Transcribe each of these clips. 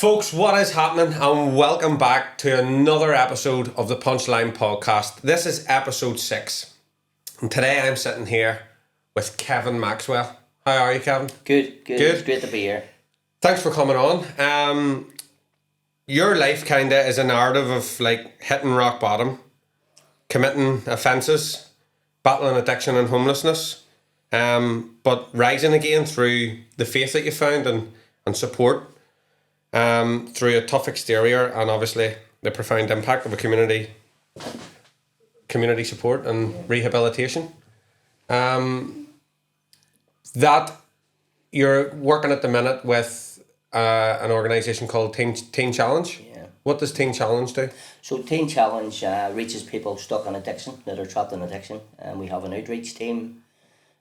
Folks, what is happening? And welcome back to another episode of the Punchline Podcast. This is episode 6. And today I'm sitting here with Kevin Maxwell. How are you, Kevin? Good. It's great to be here. Thanks for coming on. Your life kind of is a narrative of like hitting rock bottom, committing offences, battling addiction and homelessness, but rising again through the faith that you found and support. Through a tough exterior and obviously the profound impact of a community support and rehabilitation. That you're working at the minute with an organisation called Teen Challenge. Yeah. What does Teen Challenge do? So Teen Challenge reaches people stuck in addiction, that are trapped in addiction. And we have an outreach team.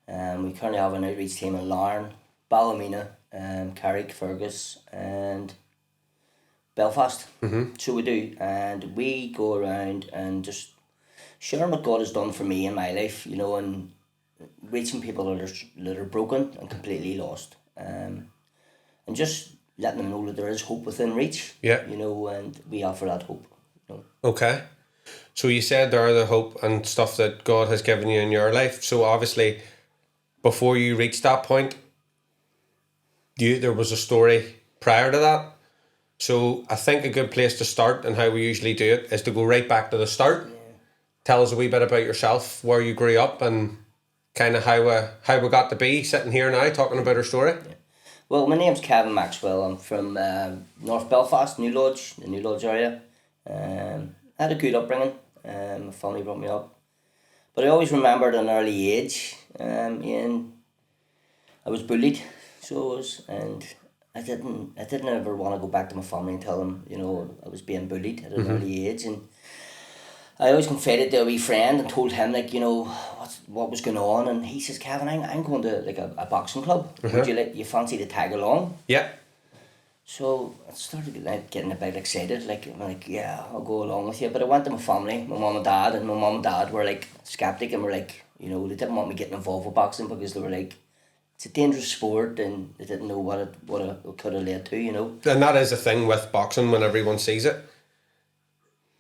We currently have an outreach team in Larne, Ballymena, Carrick, Fergus and Belfast. Mm-hmm. So we do, and we go around and just sharing what God has done for me in my life, you know, and reaching people that are broken and completely lost, and just letting them know that there is hope within reach. Yeah. You know, and we offer that hope. You know. Okay. So you said there are the hope and stuff that God has given you in your life. So obviously, before you reached that point, there was a story prior to that. So I think a good place to start and how we usually do it is to go right back to the start. Yeah. Tell us a wee bit about yourself, where you grew up and kind of how we got to be sitting here now talking about our story. Yeah. Well, my name's Kevin Maxwell. I'm from North Belfast, New Lodge, the New Lodge area. I had a good upbringing. My family brought me up. But I always remembered at an early age, and I was bullied. So I was, and I didn't ever want to go back to my family and tell them, you know, I was being bullied at an early age. And I always confided to a wee friend and told him, like, you know, what was going on. And he says, Kevin, I'm going to like a boxing club. Would you fancy to tag along? Yeah. So I started getting a bit excited, I'm like, yeah, I'll go along with you. But I went to my family, my mum and dad, and my mum and dad were like skeptic and were like, you know, they didn't want me getting involved with boxing because they were like, it's a dangerous sport and they didn't know what it could have led to, you know. And that is the thing with boxing when everyone sees it.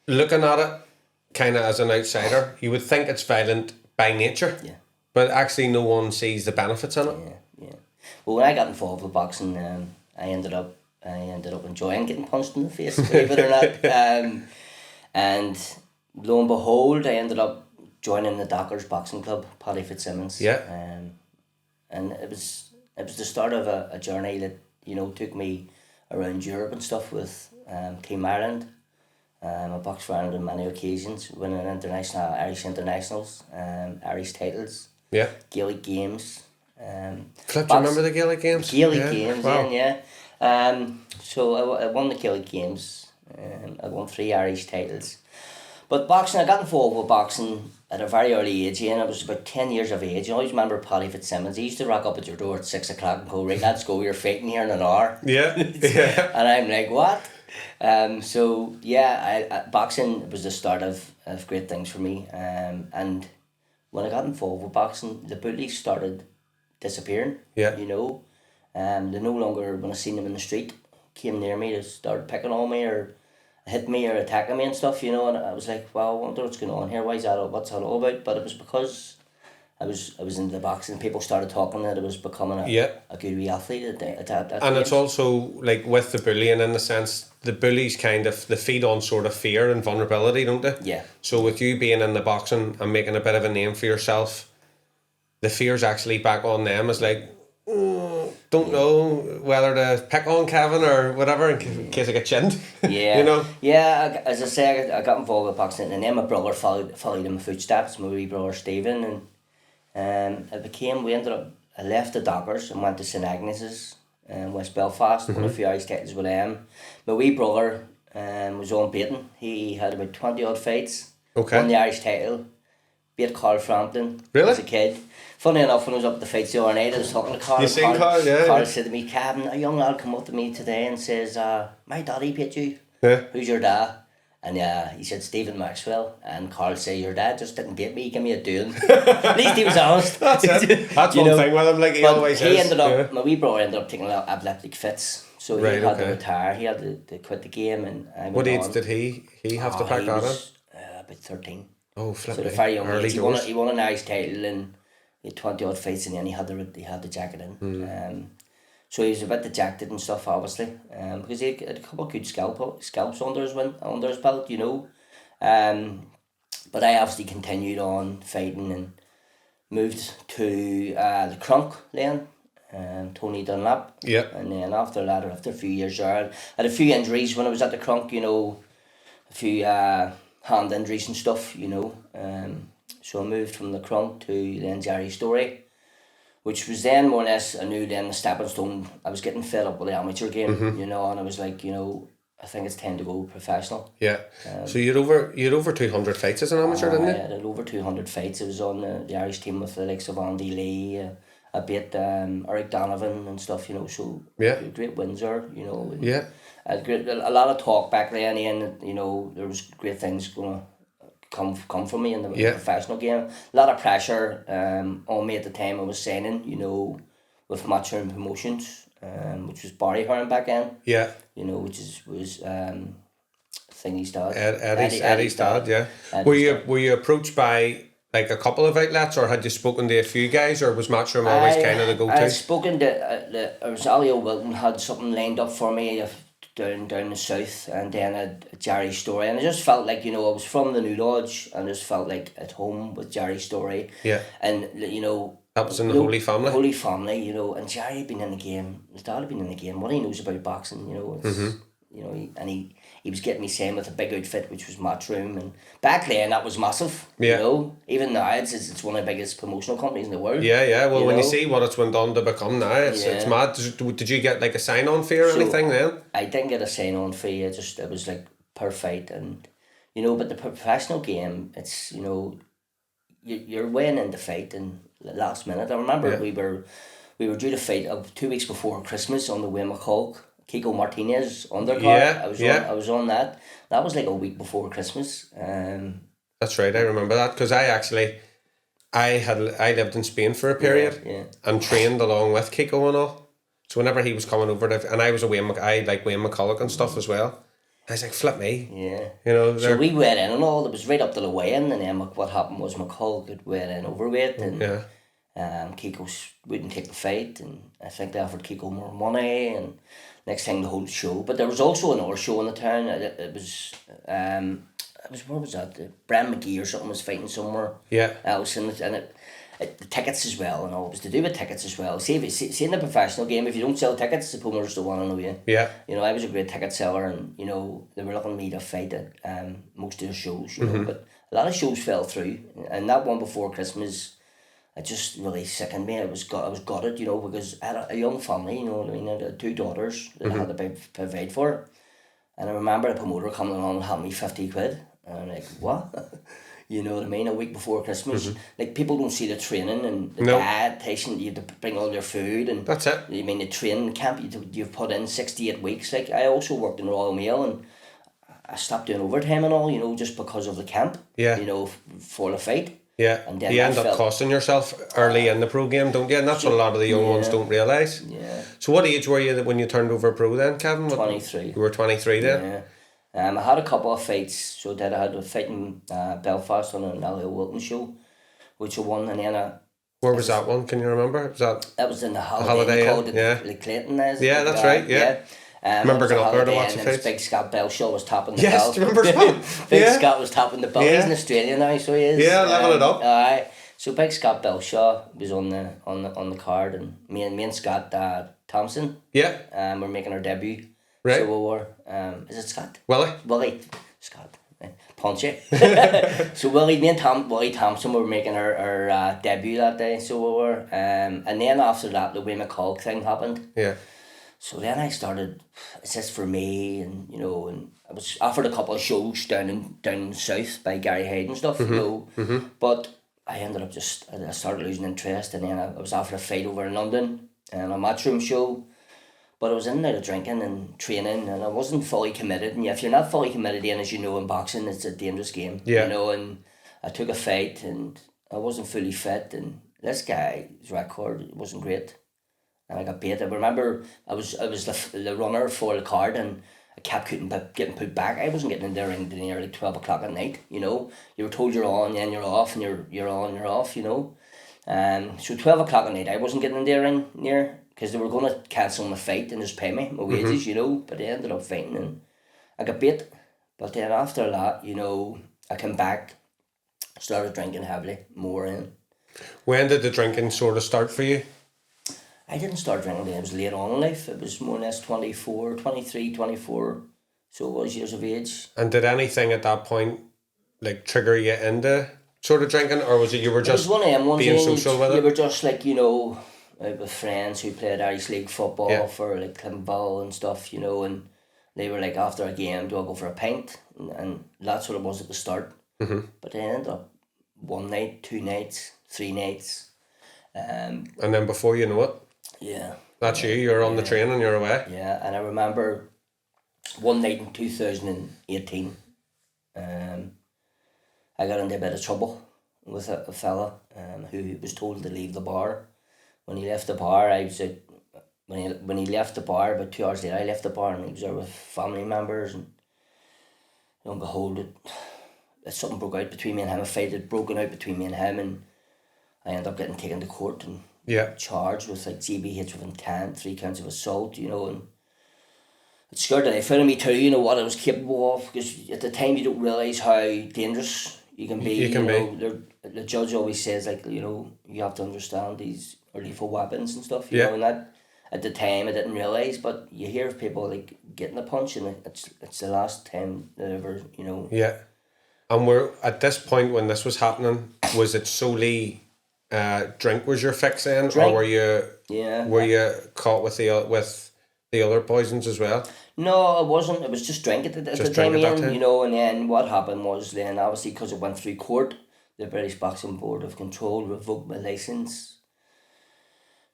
Looking at it kind of as an outsider, you would think it's violent by nature. Yeah. But actually no one sees the benefits in it. Yeah. Well, when I got involved with boxing, I ended up enjoying getting punched in the face, believe it or not. And lo and behold, I ended up joining the Dockers Boxing Club, Paddy Fitzsimmons. Yeah. And it was the start of a journey that, you know, took me around Europe and stuff with Team Ireland. I boxed for Ireland on many occasions, winning Irish internationals, Irish titles, Gaelic games. Flip, do you remember the Gaelic games? Gaelic games, wow. yeah. So I won the Gaelic games. I won 3 Irish titles. But boxing, I got involved with boxing at a very early age, and I was about 10 years of age. I always remember Paddy Fitzsimmons. He used to rock up at your door at 6 o'clock and go, right, let's go, you're fighting here in an hour. Yeah. And I'm like, what? So yeah, boxing was the start of great things for me. And when I got involved with boxing, the bullies started disappearing. Yeah. You know, they no longer, when I seen them in the street, came near me, they started picking on me or hit me or attacking me and stuff, you know. And I was like, well, I wonder what's going on here. What's that all about? But it was because I was into the boxing. People started talking that it was becoming a good wee athlete at that and age. it's also like with the bullying, in the sense the bullies kind of, they feed on sort of fear and vulnerability, don't they? Yeah. So with you being in the boxing and making a bit of a name for yourself, the fear's actually back on them. It's like, don't know whether to pick on Kevin or whatever in case I get chinned. Yeah. You know? Yeah, as I say, I got involved with boxing, and then my brother followed in my footsteps, my wee brother Stephen, and I left the Dockers and went to St Agnes's in West Belfast, won a few Irish titles with them. My wee brother was unbeaten. He had about 20 odd fights. Okay. Won the Irish title. Beat Carl Frampton. Really? As a kid. Funny enough, when I was up at the fights the other night, I was talking to Carl. You seen Carl? Yeah. Carl said to me, Kevin, a young lad come up to me today and says, my daddy beat you. Yeah. Who's your dad? And he said Stephen Maxwell, and Carl said, your dad just didn't beat me, give me a doing. At least he was honest. That's it. That's one thing with him, like he always is. My wee brother ended up taking a lot of epileptic fits So he Right, had to okay. retire. He had to quit the game, and I went What age on. did he have to pack He that in? was about 13. Oh, flip So at a me. very young Early age, doors. he won an Irish title and he had 20 odd fights, and then he had the jacket in. So he was a bit dejected and stuff, obviously, because he had a couple of good scalps under his belt, you know. But I obviously continued on fighting and moved to the Crunk lane, Tony Dunlap. Yeah. And then after that, after a few years there, I had a few injuries when I was at the Crunk, you know, a few hand injuries and stuff, you know. So I moved from the Crunk to then Jerry Story, which was then more or less, I knew then the stepping stone. I was getting fed up with the amateur game, you know, and I was like, you know, I think it's time to go professional. Yeah. So you had over 200 fights as an amateur, didn't I you? had over 200 fights. I was on the Irish team with the likes of Andy Lee, a bit Eric Donovan and stuff, you know, so Yeah. great wins there, you know. And Yeah. I had a lot of talk back then, and you know, there was great things going to come from me in the professional game. A lot of pressure on me at the time. I was signing, you know, with Matchroom Promotions, which was Barry Hearn back then. Yeah. You know, which was Thingy's dad. Eddie's dad, yeah. Were you approached by like a couple of outlets, or had you spoken to a few guys, or was Matchroom always kind of the go-to? I had spoken to Alio Wilton had something lined up for me down the south, and then a Jerry Story, and I just felt like, you know, I was from the New Lodge and just felt like at home with Jerry Story. Yeah. And you know, that was in the Holy Family. Holy Family, you know, and Jerry had been in the game. His dad had been in the game. What he knows about boxing, you know, it's you know, he was getting me signed with a big outfit, which was Matchroom, and back then that was massive. Yeah. You know, even now it's one of the biggest promotional companies in the world. Yeah, yeah. Well, when know? you see what it's went on to become now, it's mad. Did you get like a sign-on fee or anything then? I didn't get a sign-on fee. It was like per fight, and you know, but the professional game, it's, you know, you're weighing in the fight and last minute. I remember we were due to fight 2 weeks before Christmas on the way McCall. Kiko Martinez undercard. Yeah, I was on that. That was like a week before Christmas. That's right. I remember that because I lived in Spain for a period and trained along with Kiko and all. So whenever he was coming over, and I was away, I like Wayne McCulloch and stuff as well. I was like, flip me. Yeah. You know. So we went in and all. It was right up to the weigh-in, and then what happened was McCulloch had weighed in overweight, and Kiko wouldn't take the fight, and I think they offered Kiko more money, and next thing the whole show. But there was also another show in the town. It was what was that? Bram McGee or something was fighting somewhere. Yeah. I was in it, and the tickets as well, and all. It was to do with tickets as well. See in the professional game, if you don't sell tickets, the promoters don't want to know you. Yeah. You know, I was a great ticket seller, and you know, they were looking at me to fight at most of the shows, you know, but a lot of shows fell through, and that one before Christmas, it just really sickened me. I was gutted, you know, because I had a young family, you know what I mean. I had 2 daughters that I had to provide for, and I remember a promoter coming along and handing me 50 quid, and I'm like, what? You know what I mean? A week before Christmas, like, people don't see the training and the dietitian. You have to bring all your food, and that's it. I mean, the training camp you've put in 68 weeks. Like, I also worked in Royal Mail, and I stopped doing overtime and all, you know, just because of the camp. Yeah. You know, for the fight. Yeah, and then you end up costing yourself early in the pro game, don't you? And that's what a lot of the young ones don't realise. Yeah. So what age were you when you turned over pro then, Kevin? 23. You were 23 then? Yeah. I had a couple of fights. So I had a fight in Belfast on an Alio Wilton show, which I won, and then where was that one? Can you remember? That was in the Holiday Inn, called the Clayton. Yeah, that's right. Yeah. I remember going up there to watch the fight. Big Scott Belshaw was tapping the bell. Yes, do you remember Scott? Big Scott was tapping the bell. He's in Australia now, so he is. Yeah, level it up. Aye. So Big Scott Belshaw was on the card, and me and Scott Thompson. Yeah. We're making our debut. Right. So we were. Is it Scott? Willie. Scott. Punchy. So Willie Thompson were making our debut that day. So we were. And then after that, the Wayne McCall thing happened. Yeah. So then I started, is this for me? And, you know, and I was offered a couple of shows down south by Gary Hyde and stuff, you know. But I ended up I started losing interest, and then I was offered a fight over in London and a Matchroom show. But I was in and out of drinking and training, and I wasn't fully committed. And if you're not fully committed in, as you know, in boxing, it's a dangerous game. Yeah. You know, and I took a fight, and I wasn't fully fit, and this guy's record wasn't great. and I got beat. I remember I was the runner for the card, and I kept getting put back. I wasn't getting in the ring till nearly 12 o'clock at night, you know. You were told you're on, then you're off, and you're on, you're off, you know. So 12 o'clock at night, I wasn't getting in the ring near, because they were going to cancel my fight and just pay me my wages, you know. But they ended up fighting, and I got beat. But then after that, you know, I came back, started drinking heavily, more in. When did the drinking sort of start for you? I didn't start drinking until I was late on in life. It was more or less 24, 23, 24. So it was years of age. And did anything at that point like trigger you into sort of drinking, or was it you were just one of them ones being social with it? You were just like, you know, with friends who played Irish League football for like Clintonville and stuff, you know, and they were like, after a game, do I go for a pint? And that's what it was at the start. Mm-hmm. But they ended up one night, 2 nights, 3 nights. And then before you know it, yeah, that's you're on the train and you're away. Yeah, and I remember one night in 2018, I got into a bit of trouble with a fella who was told to leave the bar. When he left the bar, I was like, when he left the bar, about 2 hours later, I left the bar, and he was there with family members, and lo and behold, something broke out between me and him. A fight had broken out between me and him, and I ended up getting taken to court and charged with like GBH with intent, 3 counts of assault, you know, and it scared the life out of me too, you know, what I was capable of, because at the time you don't realise how dangerous you can be. You know, the judge always says, like, you know, you have to understand these are lethal weapons and stuff, you know, and that at the time I didn't realise, but you hear of people like getting a punch, and it's the last time that ever, you know. Yeah. And we're at this point when this was happening, was it solely drink was your fix then, or were you caught with the other poisons as well? No, it wasn't. It was just drink at the time, you know. And then what happened was, then obviously because it went through court, the British Boxing Board of Control revoked my licence.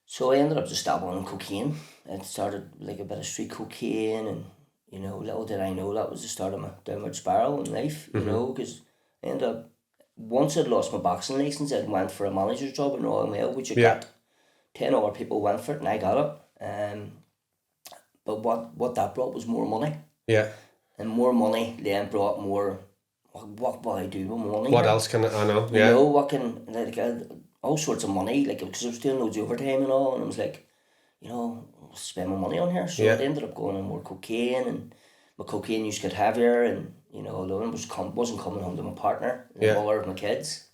So I ended up just dabbling in cocaine. It started like a bit of street cocaine, and you know, little did I know that was the start of my downward spiral in life. You know, because I ended up, once I'd lost my boxing licence, I went for a manager's job in Royal Mail, which I got. 10 other people went for it, and I got it. But what that brought was more money. Yeah. And more money then brought more. What will I do with money? What else can I know? Yeah. You know, what can, like, all sorts of money, like, because I was doing loads of overtime and all, and I was like, you know, spend my money on here. So I ended up going on more cocaine, and my cocaine use got heavier, and you know, Lauren wasn't coming home to my partner, the mother of my kids.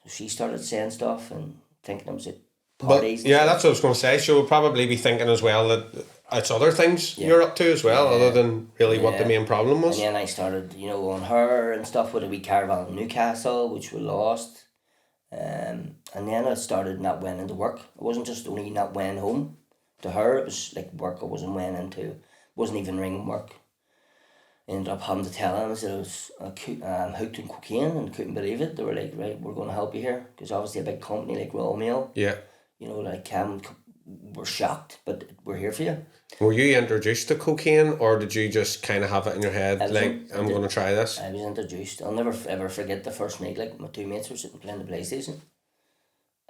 So she started saying stuff and thinking I was at parties. But, that's what I was going to say. She would probably be thinking as well that it's other things you're up to as well, other than really what the main problem was. And then I started, you know, on her and stuff with a wee caravan in Newcastle, which we lost. And then I started not went into work. It wasn't just only not went home to her, it was like work I wasn't went into. Wasn't even ringing work. I ended up having to tell them that I was hooked on cocaine, and couldn't believe it. They were like, right, we're going to help you here. Because obviously a big company like Royal Mail, you know, like we're shocked, but we're here for you. Were you introduced to cocaine, or did you just kind of have it in your head, I'm going to try this? I was introduced. I'll never ever forget the first night, like my 2 mates were sitting playing the PlayStation,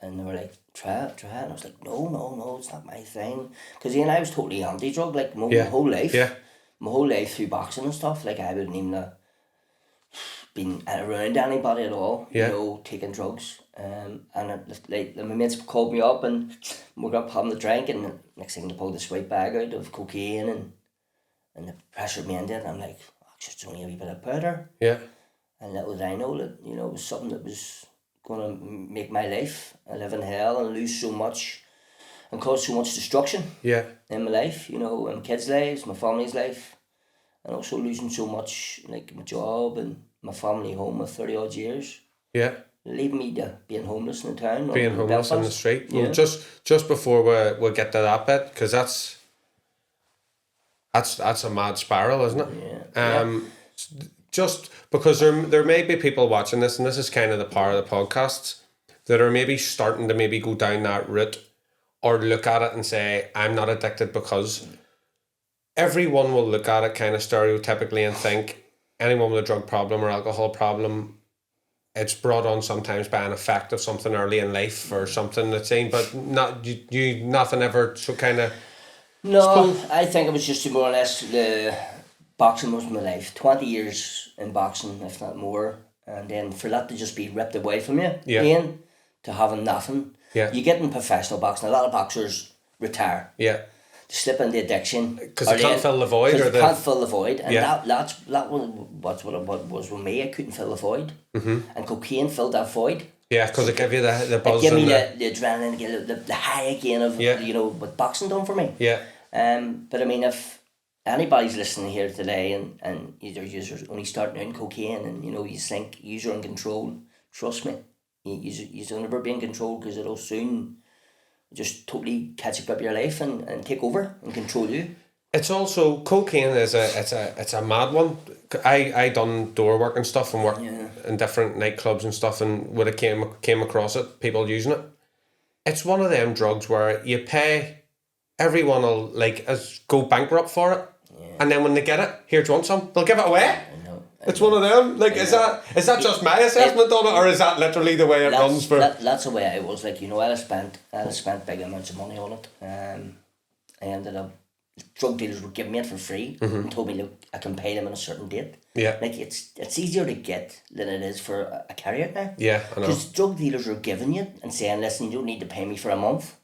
and they were like, try it, and I was like, no, it's not my thing. Because I was totally anti-drug, like my whole life. Yeah. My whole life through boxing and stuff, like I wouldn't even have been around anybody at all, you know, taking drugs. And like my mates called me up, and we got up having a drink, and next thing they pulled this white bag out of cocaine, and they pressured me into it, and I'm like, it's only a wee bit of powder. Yeah. And little did I know that, you know, it was something that was going to make my life I live in hell and lose so much and cause so much destruction in my life, you know, in my kids' lives, my family's life, and also losing so much, like my job and my family home of 30 odd years. Yeah. Leaving me to being homeless in the town. Being homeless in the street. Yeah. Well, just before we get to that bit, because that's a mad spiral, isn't it? Yeah. Just because there may be people watching this, and this is kind of the power of the podcasts, that are maybe starting to maybe go down that route, or look at it and say, I'm not addicted, because everyone will look at it kind of stereotypically and think anyone with a drug problem or alcohol problem it's brought on sometimes by an effect of something early in life or something that's seen, but not you nothing ever so kind of. No, I think it was just more or less the boxing was my life. 20 years in boxing, if not more, and then for that to just be ripped away from you, Yeah. Ian, to having nothing. Yeah. You get in professional boxing, a lot of boxers retire. Yeah. Slip into addiction Because they can't fill the void, or they can't fill the void, and Yeah. that was what was with me. I couldn't fill the void, and cocaine filled that void. Yeah, because it gave you the It buzz gave me and the adrenaline, the high again of Yeah. what boxing done for me. yeah, But I mean, if anybody's listening here today and either you're only starting out in cocaine and you think you're in control, trust me, you'll never be in control, because it'll soon just totally catch up your life and take over and control you. it's also cocaine is it's a mad one. I done door work and stuff and worked in different nightclubs and stuff, and when I came across it, people using it. It's one of them drugs where you pay, everyone will go bankrupt for it, and then when they get it, here, do you want some? They'll give it away. It's one of them. Is that just my assessment on it, or is that literally the way it runs for? That's the way I was. I'd have spent big amounts of money on it. I ended up, drug dealers would give me it for free and told me, look, I can pay them on a certain date. Yeah. It's easier to get than it is for a carrier now. Yeah, I know. Because drug dealers are giving you and saying, listen, you don't need to pay me for a month.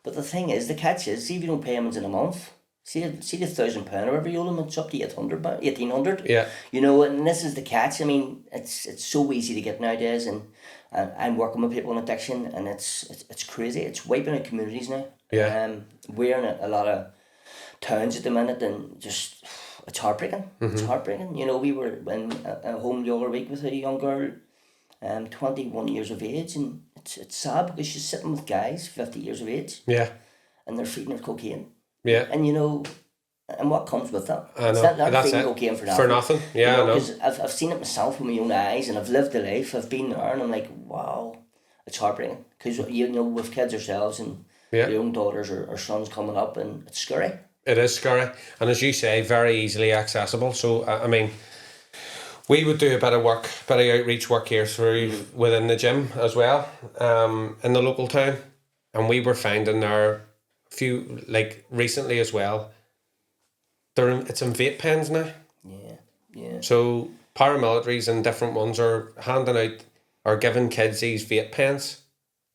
But the thing is, the catch is, see if you don't pay them in a month, see the £1,000 or whatever you owe them, it's up to 1,800. Yeah. And this is the catch. I mean, it's so easy to get nowadays, and I'm working with people in addiction, and it's crazy. It's wiping out communities now. Yeah. We're in a lot of towns at the minute, and just it's heartbreaking. It's heartbreaking. We were in a home the other week with a young girl, 21 years of age, and it's sad because she's sitting with guys 50 years of age. Yeah. And they're feeding her cocaine. Yeah. And and what comes with that? I know. They're feeding it. Cocaine for nothing. For nothing. Yeah, I know. Because I've seen it myself with my own eyes, and I've lived the life. I've been there, and I'm like, wow, it's heartbreaking. Because with kids ourselves and your own daughters or sons coming up, and it's scary. It is scary, and as you say, very easily accessible. So I mean, we would do a bit of outreach work here through within the gym as well, in the local town, and we were finding there few recently as well. It's in vape pens now. Yeah. So paramilitaries and different ones are handing out or giving kids these vape pens.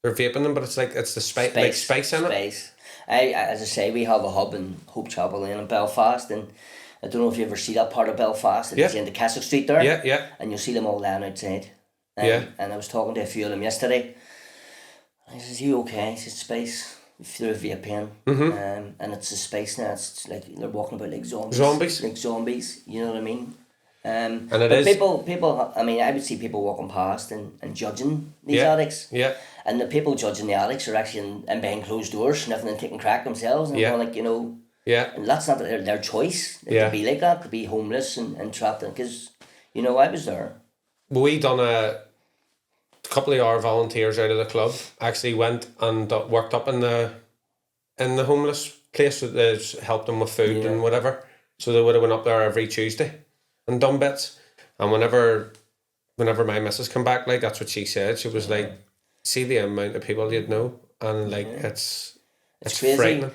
They're vaping them, but it's the spice in it. As I say, we have a hub in Hope Chapel Lane in Belfast, and I don't know if you ever see that part of Belfast. It's in the Castle Street there. Yeah. And you'll see them all lying outside. Yeah. And I was talking to a few of them yesterday. I says, "You okay?" He said, "Space." Through a vape pen, and it's a space now. It's like they're walking about like zombies. Like zombies, you know what I mean? And people. I mean, I would see people walking past and judging these addicts. Yeah. And the people judging the addicts are actually in behind closed doors, sniffing and taking crack themselves, and going Yeah. And that's not their choice to be like that, to be homeless and trapped. Because I was there. We done a couple of our volunteers out of the club actually went and worked up in the homeless place. They helped them with food and whatever. So they would have went up there every Tuesday and done bits. And whenever my missus come back, that's what she said. She was like, see the amount of people you'd know, and it's crazy. Frightening.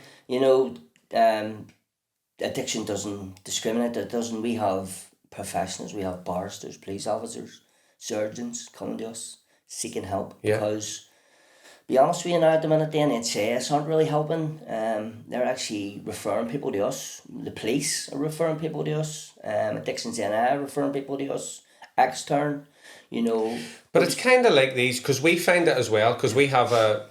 Addiction doesn't discriminate. It doesn't. We have professionals. We have barristers, police officers, surgeons coming to us seeking help because, be honest with you now, at the minute the NHS aren't really helping. They're actually referring people to us. The police are referring people to us. Addictions NI are referring people to us. Extern, But it's kind of like these, because we find it as well, because we have a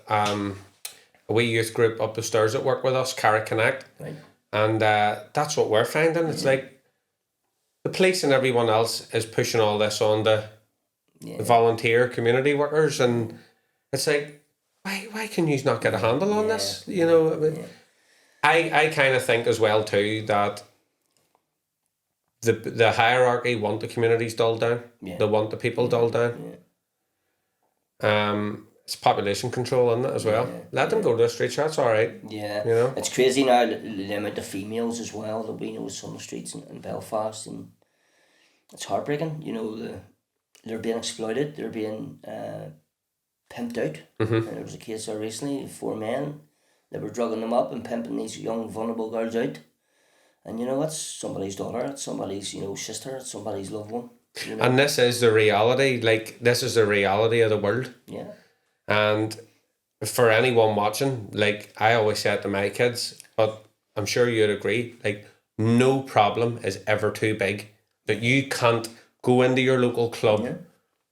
wee youth group up the stairs that work with us, Carrot Connect, right. And that's what we're finding. It's like the police and everyone else is pushing all this on the volunteer community workers, and it's like, why can you not get a handle on this? I kind of think as well too that the hierarchy want the communities dulled down. They want the people dulled down. It's population control, isn't it, as well? Let them go to the streets, that's alright. Yeah. It's crazy now, the amount of females as well that we know some of the streets in Belfast, and it's heartbreaking, they're being exploited, they're being pimped out. And there was a case there recently, 4 men, they were drugging them up and pimping these young vulnerable girls out. And you know, that's somebody's daughter, it's somebody's, you know, sister, it's somebody's loved one. You know? And this is the reality, like, this is the reality of the world. Yeah. And for anyone watching, like, I always say it to my kids, but I'm sure you'd agree, like, no problem is ever too big that you can't go into your local club,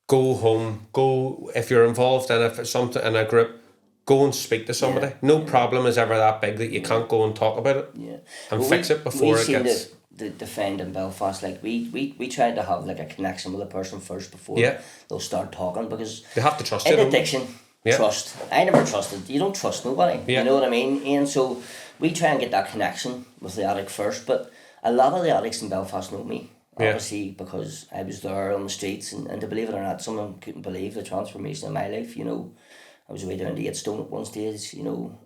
go home, go, if you're involved in a group, go and speak to somebody. No problem is ever that big that you can't go and talk about it and fix it before it gets... The defend in Belfast, like we tried to have like a connection with a person first before they'll start talking, because they have to trust in you. Addiction, trust. I never trusted. You don't trust nobody. You know what I mean? And so we try and get that connection with the addict first. But a lot of the addicts in Belfast know me, obviously, because I was there on the streets, and to believe it or not, some of them couldn't believe the transformation in my life. You know, I was way down to 8 stone at one stage. You know,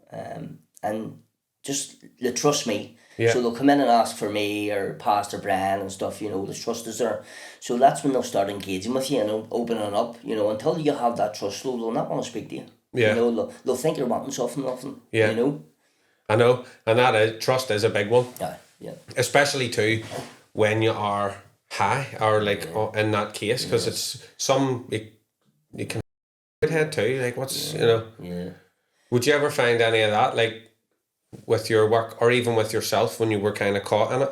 and just they trust me. Yeah. So they'll come in and ask for me or Pastor Brian and stuff, you know, the trust is there. So that's when they'll start engaging with you and opening up, you know, until you have that trust flow, they'll not want to speak to you. Yeah. You know, they'll think you're wanting something, you know. I know, and that is, trust is a big one. Yeah. Especially too, when you are high, or like in that case, because it's you can head too, like what's, you know. Yeah. Would you ever find any of that, like, with your work or even with yourself when you were kind of caught in it,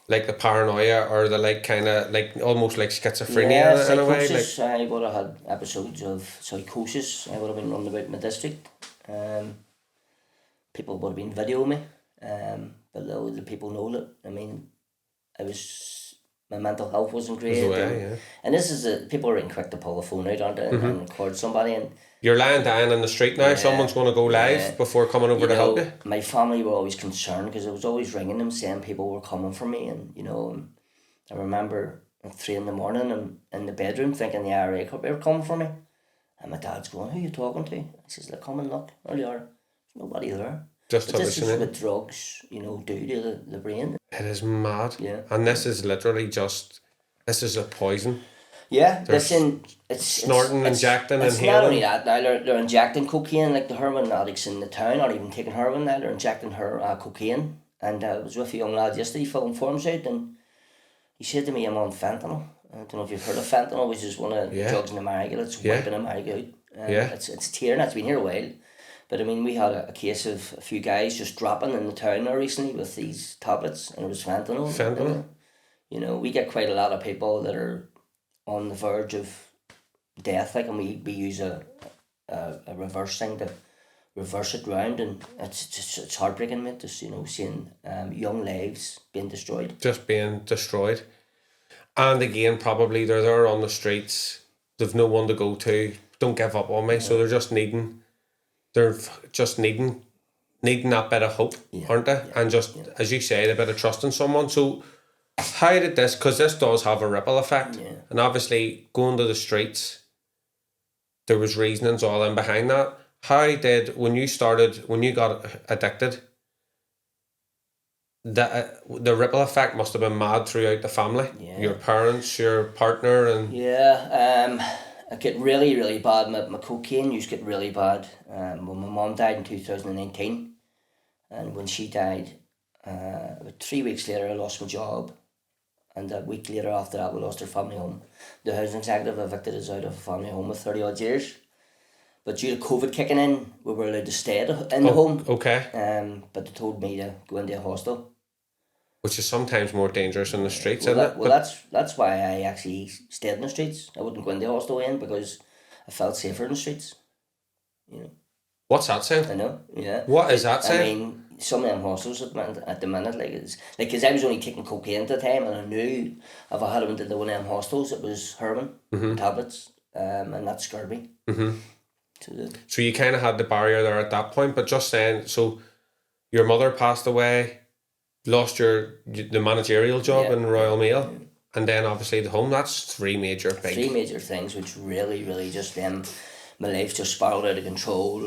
like the paranoia or the like kind of like almost like schizophrenia in a way? Like, I would have had episodes of psychosis. I would have been running about my district. People would have been videoing me, but the people know that. I mean, my mental health wasn't great. And this is people are quick to pull the phone out, aren't they, and record somebody. And you're lying down in the street now, someone's going to go live before coming over to help you. My family were always concerned because I was always ringing them saying people were coming for me, and you know, I remember at 3 a.m. and in the bedroom thinking the IRA were coming for me, and my dad's going, "Who are you talking to?" I says, "Look, come and look, there you are, there's nobody there." Just but this is what drugs, you know, do to the brain. It is mad. And this is literally this is a poison. Yeah, listen, it's snorting, injecting, it's inhaling. Not only that, now they're injecting cocaine, like the heroin addicts in the town are even taking heroin now, they're injecting cocaine. And I was with a young lad yesterday filling forms out, and he said to me, "I'm on fentanyl." I don't know if you've heard of fentanyl, which is one of the drugs in America that's wiping America out. It's tearing, it's been here a while. But I mean, we had a case of a few guys just dropping in the town there recently with these tablets, and it was fentanyl. Fentanyl. You know, we get quite a lot of people that are on the verge of death, like, and we use a reverse thing to reverse it round, and it's heartbreaking, mate, just, you know, seeing young lives being destroyed. Just being destroyed. And again, probably they're there on the streets, they've no one to go to, don't give up on me, so they're just needing that bit of hope, aren't they? And just, as you say, a bit of trust in someone. So how did this, because this does have a ripple effect, and obviously going to the streets, there was reasonings all in behind that. How did, when you got addicted, the ripple effect must have been mad throughout the family? Your parents, your partner, and... It get really, really bad. My cocaine use get really bad. When my mum died in 2019, and when she died, about 3 weeks later, I lost my job, and a week later after that, we lost our family home. The housing executive evicted us out of a family home with 30 odd years, but due to COVID kicking in, we were allowed to stay in the home. Okay. But they told me to go into a hostel, which is sometimes more dangerous in the streets, isn't it? Well, that's why I actually stayed in the streets. I wouldn't go into the hostel because I felt safer in the streets. You know. What's that saying? I know, yeah. What is that saying? I mean, some of them hostels at the minute, because I was only taking cocaine at the time, and I knew if I had went into one of them hostels, it was heroin, tablets, and that scared me. So you kind of had the barrier there at that point, but just saying, so your mother passed away, lost the managerial job in Royal Mail, and then obviously the home. That's three major things which really, really just my life just spiraled out of control.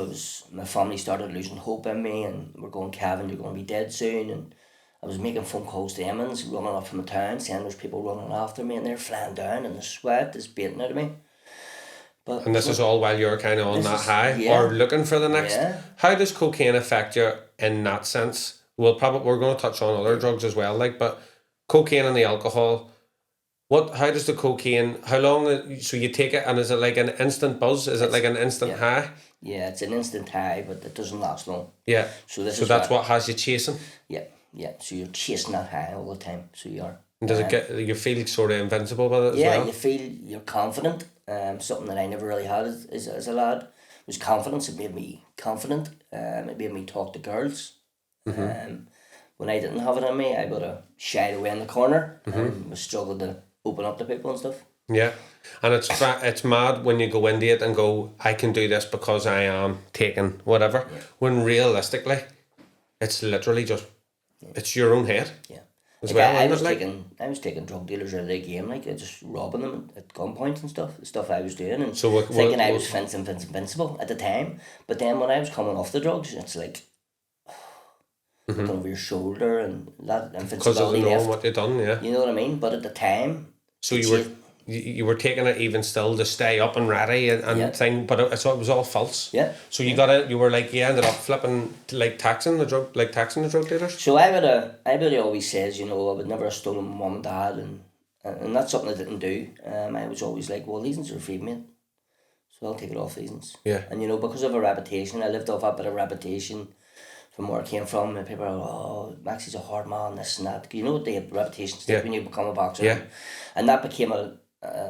My family started losing hope in me, and we're going, "Kevin, you're going to be dead soon," and I was making phone calls to Emmons, running up from the town, saying there's people running after me, and they're flying down, and the sweat is beating out of me. But And this is all while you're kind of on that high yeah, or looking for the next. Yeah. How does cocaine affect you in that sense? We're going to touch on other drugs as well, like, but cocaine and the alcohol. How does the cocaine? How long? So you take it, and is it like an instant buzz? Is it like an instant high? Yeah, it's an instant high, but it doesn't last long. Yeah. So that's what has you chasing. Yeah, yeah. So you're chasing that high all the time. So you are. And does it get you feel sort of invincible with it as well? Yeah, you feel you're confident. Something that I never really had as a lad was confidence. It made me confident. It made me talk to girls. When I didn't have it in me, I would have shied away in the corner and was struggling to open up to people and stuff. Yeah, and it's mad when you go into it and go, I can do this because I am taking whatever. Yeah. When realistically, it's literally just it's your own head. Yeah. As well, I was taking drug dealers out of the game, like just robbing them at gunpoint and stuff. The stuff I was doing, and thinking I was invincible at the time. But then when I was coming off the drugs, it's like looking over your shoulder and that invincibility because of knowing what you've done. Yeah, you know what I mean. But at the time, so you were taking it even still to stay up and ready and thing, but it was all false. Yeah. So you ended up flipping taxing the drug dealers. So I always says, I would never have stolen my mum and dad, and that's something I didn't do. I was always like, well, these are free, mate, so I'll take it off these. Yeah. And because of a reputation, I lived off a bit of reputation from where I came from, and people are like, oh, Maxi's a hard man, this and that. The reputation stuff when you become a boxer. Yeah. And that became a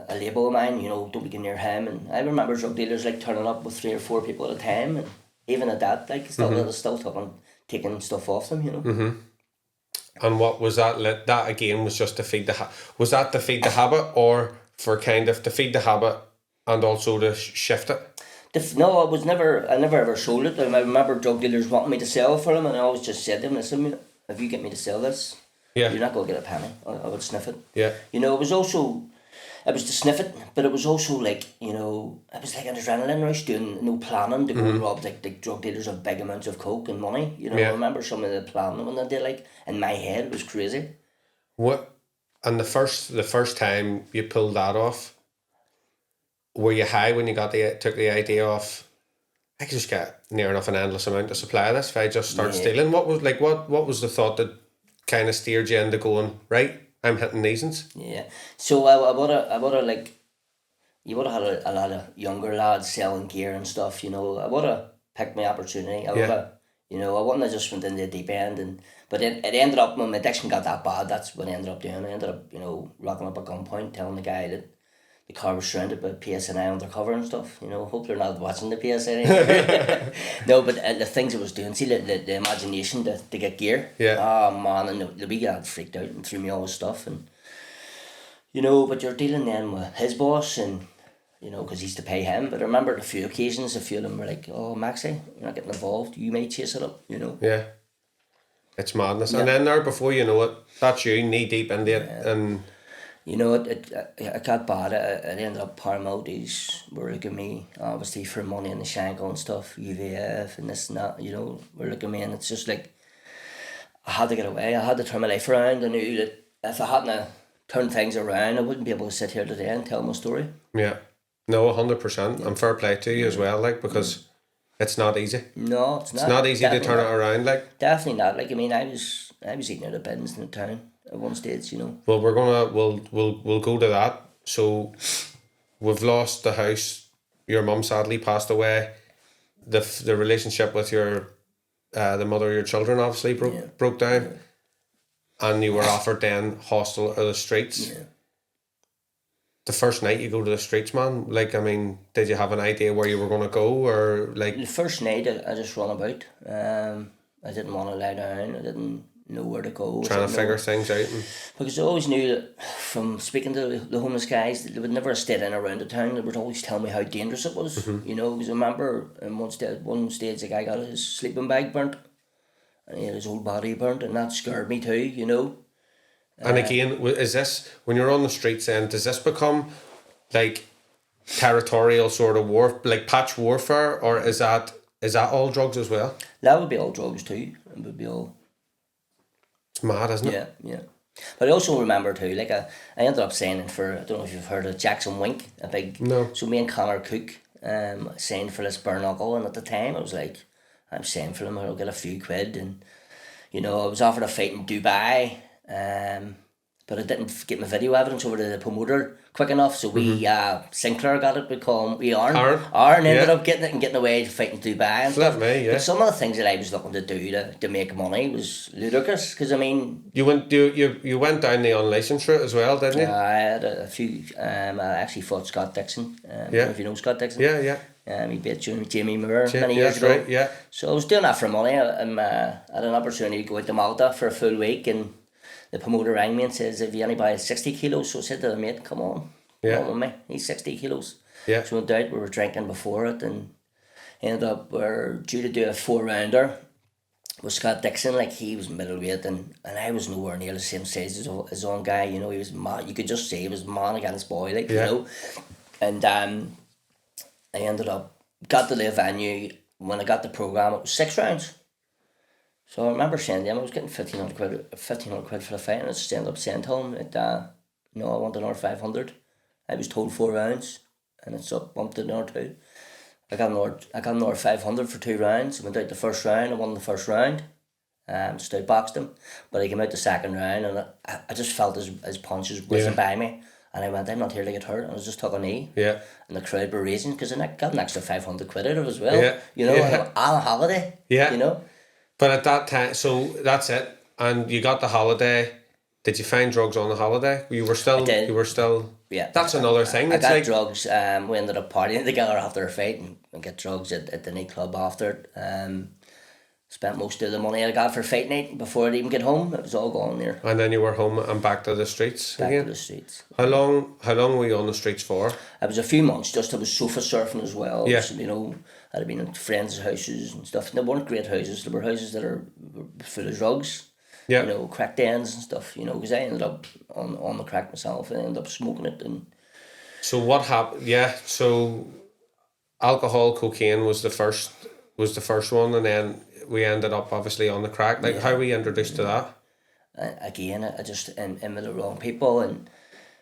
label of mine, don't be getting near him. And I remember drug dealers turning up with 3 or 4 people at a time, and even at that, still taking stuff off them, Mm-hmm. And what was that? That again was just to feed was that to feed the habit, or for kind of to feed the habit and also to shift it? No, I never ever sold it. I remember drug dealers wanting me to sell for them, and I always just said to them, listen, if you get me to sell this, you're not going to get a penny. I would sniff it. Yeah. It was to sniff it, but it was also it was like an adrenaline rush, doing no planning to go and rob like drug dealers of big amounts of coke and money. I remember some of the planning when they did, in my head, it was crazy. What? And the first time you pulled that off, were you high when you took the idea of, I could just get near enough an endless amount of supply of this if I just start stealing? What was the thought that kind of steered you into going, right, I'm hitting these ones? Yeah. So I would have you would have had a lot of younger lads selling gear and stuff, I would have picked my opportunity. I would have, I wouldn't have just went in the deep end. But it ended up, when my addiction got that bad, that's what I ended up doing. I ended up, rocking up at gunpoint, telling the guy that the car was surrounded by PSNI undercover and stuff. Hope they're not watching the PSNI. No, but the things I was doing, see the imagination to get gear. Yeah. Oh man, and the wee guy freaked out and threw me all his stuff, and but you're dealing then with his boss, and because he's to pay him. But I remember a few occasions, a few of them were like, "Oh, Maxi, you're not getting involved. You may chase it up." Yeah. It's madness, and then there before you know it, that's you knee deep into it, and. It got bad. It ended up Paramount were looking at me, obviously, for money in the Shanko and stuff, UVF and this and that, were looking at me, and it's just like, I had to get away. I had to turn my life around. I knew that if I hadn't turned things around, I wouldn't be able to sit here today and tell my story. Yeah. No, 100%. And fair play to you as well, because it's not easy. No, it's not. It's not easy to turn it around, Definitely not. I was eating out of bins in the town at one stage, Well, we'll go to that. So we've lost the house. Your mum sadly passed away. The relationship with your the mother of your children obviously broke down, and you were offered then hostel or the streets. Yeah. The first night you go to the streets, man. Did you have an idea where you were going to go, or The first night I just run about. I didn't want to lie down. I didn't know where to go. Trying to figure things out. Because I always knew that from speaking to the homeless guys, that they would never have stayed in around the town. They would always tell me how dangerous it was. Because I remember in one stage the guy got his sleeping bag burnt, and he had his whole body burnt, and that scared me too. And again, is this, when you're on the streets then, does this become territorial sort of war, patch warfare, or is that all drugs as well? That would be all drugs too. It would be all. It's mad, isn't it? Yeah, yeah. But I also remember too, like I ended up signing for, I don't know if you've heard of Jackson Wink, a big, No. so me and Connor Cook signed for this bare knuckle, and at the time I was like, I'm signing for them, I'll get a few quid, and you know, I was offered a fight in Dubai, but I didn't get my video evidence over to the promoter quick enough, so we, Sinclair got it, we call him, we Aaron. Aaron ended up getting it and getting away to fight in Dubai and stuff. But some of the things that I was looking to do to make money was ludicrous, because I mean... You went down the unlicensed route as well, didn't you? I had a few, I actually fought Scott Dixon, I don't know if you know Scott Dixon. Yeah. He beat Jamie Moore many years ago. Right, yeah. So I was doing that for money. I had an opportunity to go out to Malta for a full week, and the promoter rang me and says, "Have you anybody 60 kilos?" So I said to the mate, come on with me. He's 60 kilos. Yeah. So no doubt we were drinking before it, and ended up we're due to do a 4-rounder with Scott Dixon. Like, he was middleweight, and I was nowhere near the same size as his own guy. You know, he was man. You could just see he was man against boy, like, you know. And I ended up, got to the venue. When I got the programme, it was 6 rounds. So I remember saying to him, I was getting 1,500 quid for the fight, and I just ended up saying to him that, no, I want another 500. I was told 4 rounds, and it's up, bumped to another 2. I got another 500 for 2 rounds. I went out the first round, I won the first round. Just outboxed him. But I came out the second round, and I just felt his punches whizzing by me. And I went, I'm not here to get hurt. And I was just took a knee. Yeah. And the crowd were raising, because I got an extra 500 quid out of it as well. Yeah. You know, on a holiday. Yeah. You know. But at that time, so that's it. And you got the holiday. Did you find drugs on the holiday? You were still. I did. You were still. Yeah. That's another thing. I got drugs. We ended up partying together after a fight, and get drugs at the nightclub after it. Spent most of the money I got for fight night before I'd even get home. It was all gone there. And then you were home and back to the streets again? Back to the streets. How long were you on the streets for? It was a few months. Just I was sofa surfing as well. Yeah. So, you know, I'd been in friends' houses and stuff. And they weren't great houses. They were houses that were full of drugs. Yeah. You know, crack dens and stuff. You know, because I ended up on the crack myself, and I ended up smoking it. And so what happened? Yeah. So alcohol, cocaine was the first one, and then we ended up obviously on the crack. Like, how were we introduced to that? Again, I just in with the wrong people, and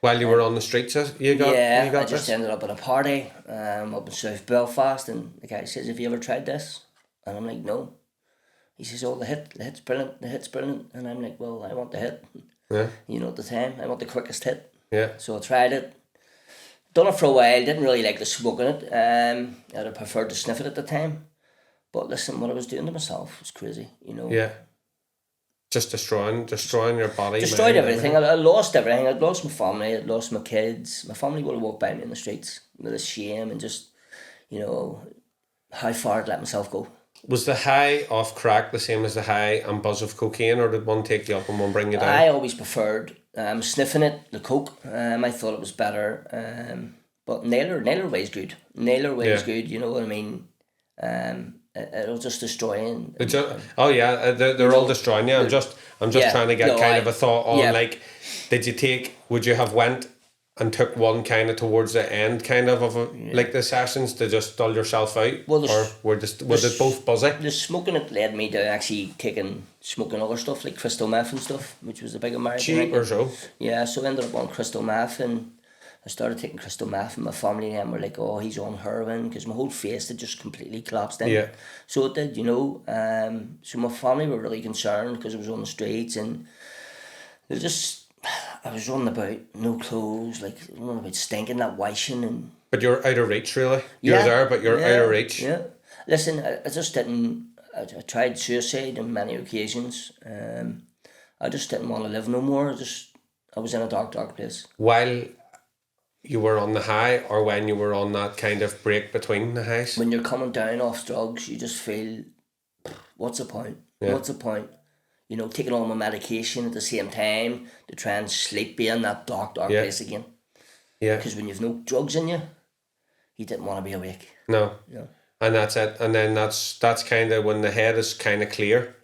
while you were on the streets, you got I just ended up at a party up in South Belfast, and the guy says, "Have you ever tried this?" And I'm like, "No." He says, "Oh, the hit's brilliant," and I'm like, "Well, I want the hit." Yeah. You know, at the time, I want the quickest hit. Yeah. So I tried it. Done it for a while. Didn't really like the smoking it. I'd have preferred to sniff it at the time. But listen, what I was doing to myself was crazy, you know. Yeah. Just destroying your body. Destroyed everything. I lost everything. I'd lost my family. I'd lost my kids. My family would have walked by me in the streets with a shame, and just, you know, how far I'd let myself go. Was the high off crack the same as the high and buzz of cocaine, or did one take you up and one bring you down? I always preferred sniffing it, the coke. I thought it was better. But Nailer Way's good. Nailer Way's good, you know what I mean? It'll just destroy you. They're all destroying you. I'm just trying to get of a thought on like, would you have went and took one kind of towards the end like the sessions to just dull yourself out? Well, or was it both buzzy? The smoking, it led me to actually smoking other stuff like crystal meth and stuff, which was a big American. Cheap or so? Yeah, so I ended up on crystal meth, and I started taking crystal meth, and my family then were like, "Oh, he's on heroin," because my whole face had just completely collapsed in. Yeah. So it did, you know. So my family were really concerned because I was on the streets, and I was running about, no clothes, like running about stinking, that washing, and. But you're out of reach, really. You're there, but you're out of reach. Yeah. Listen, I just didn't. I tried suicide on many occasions. I just didn't want to live no more. I was in a dark place. While you were on the high, or when you were on that kind of break between the highs? When you're coming down off drugs, you just feel, what's the point? Yeah. What's the point? You know, taking all my medication at the same time to try and sleep, be in that dark place again. Yeah. Because when you've no drugs in you, you didn't want to be awake. No. Yeah. And that's it. And then that's kind of when the head is kind of clear,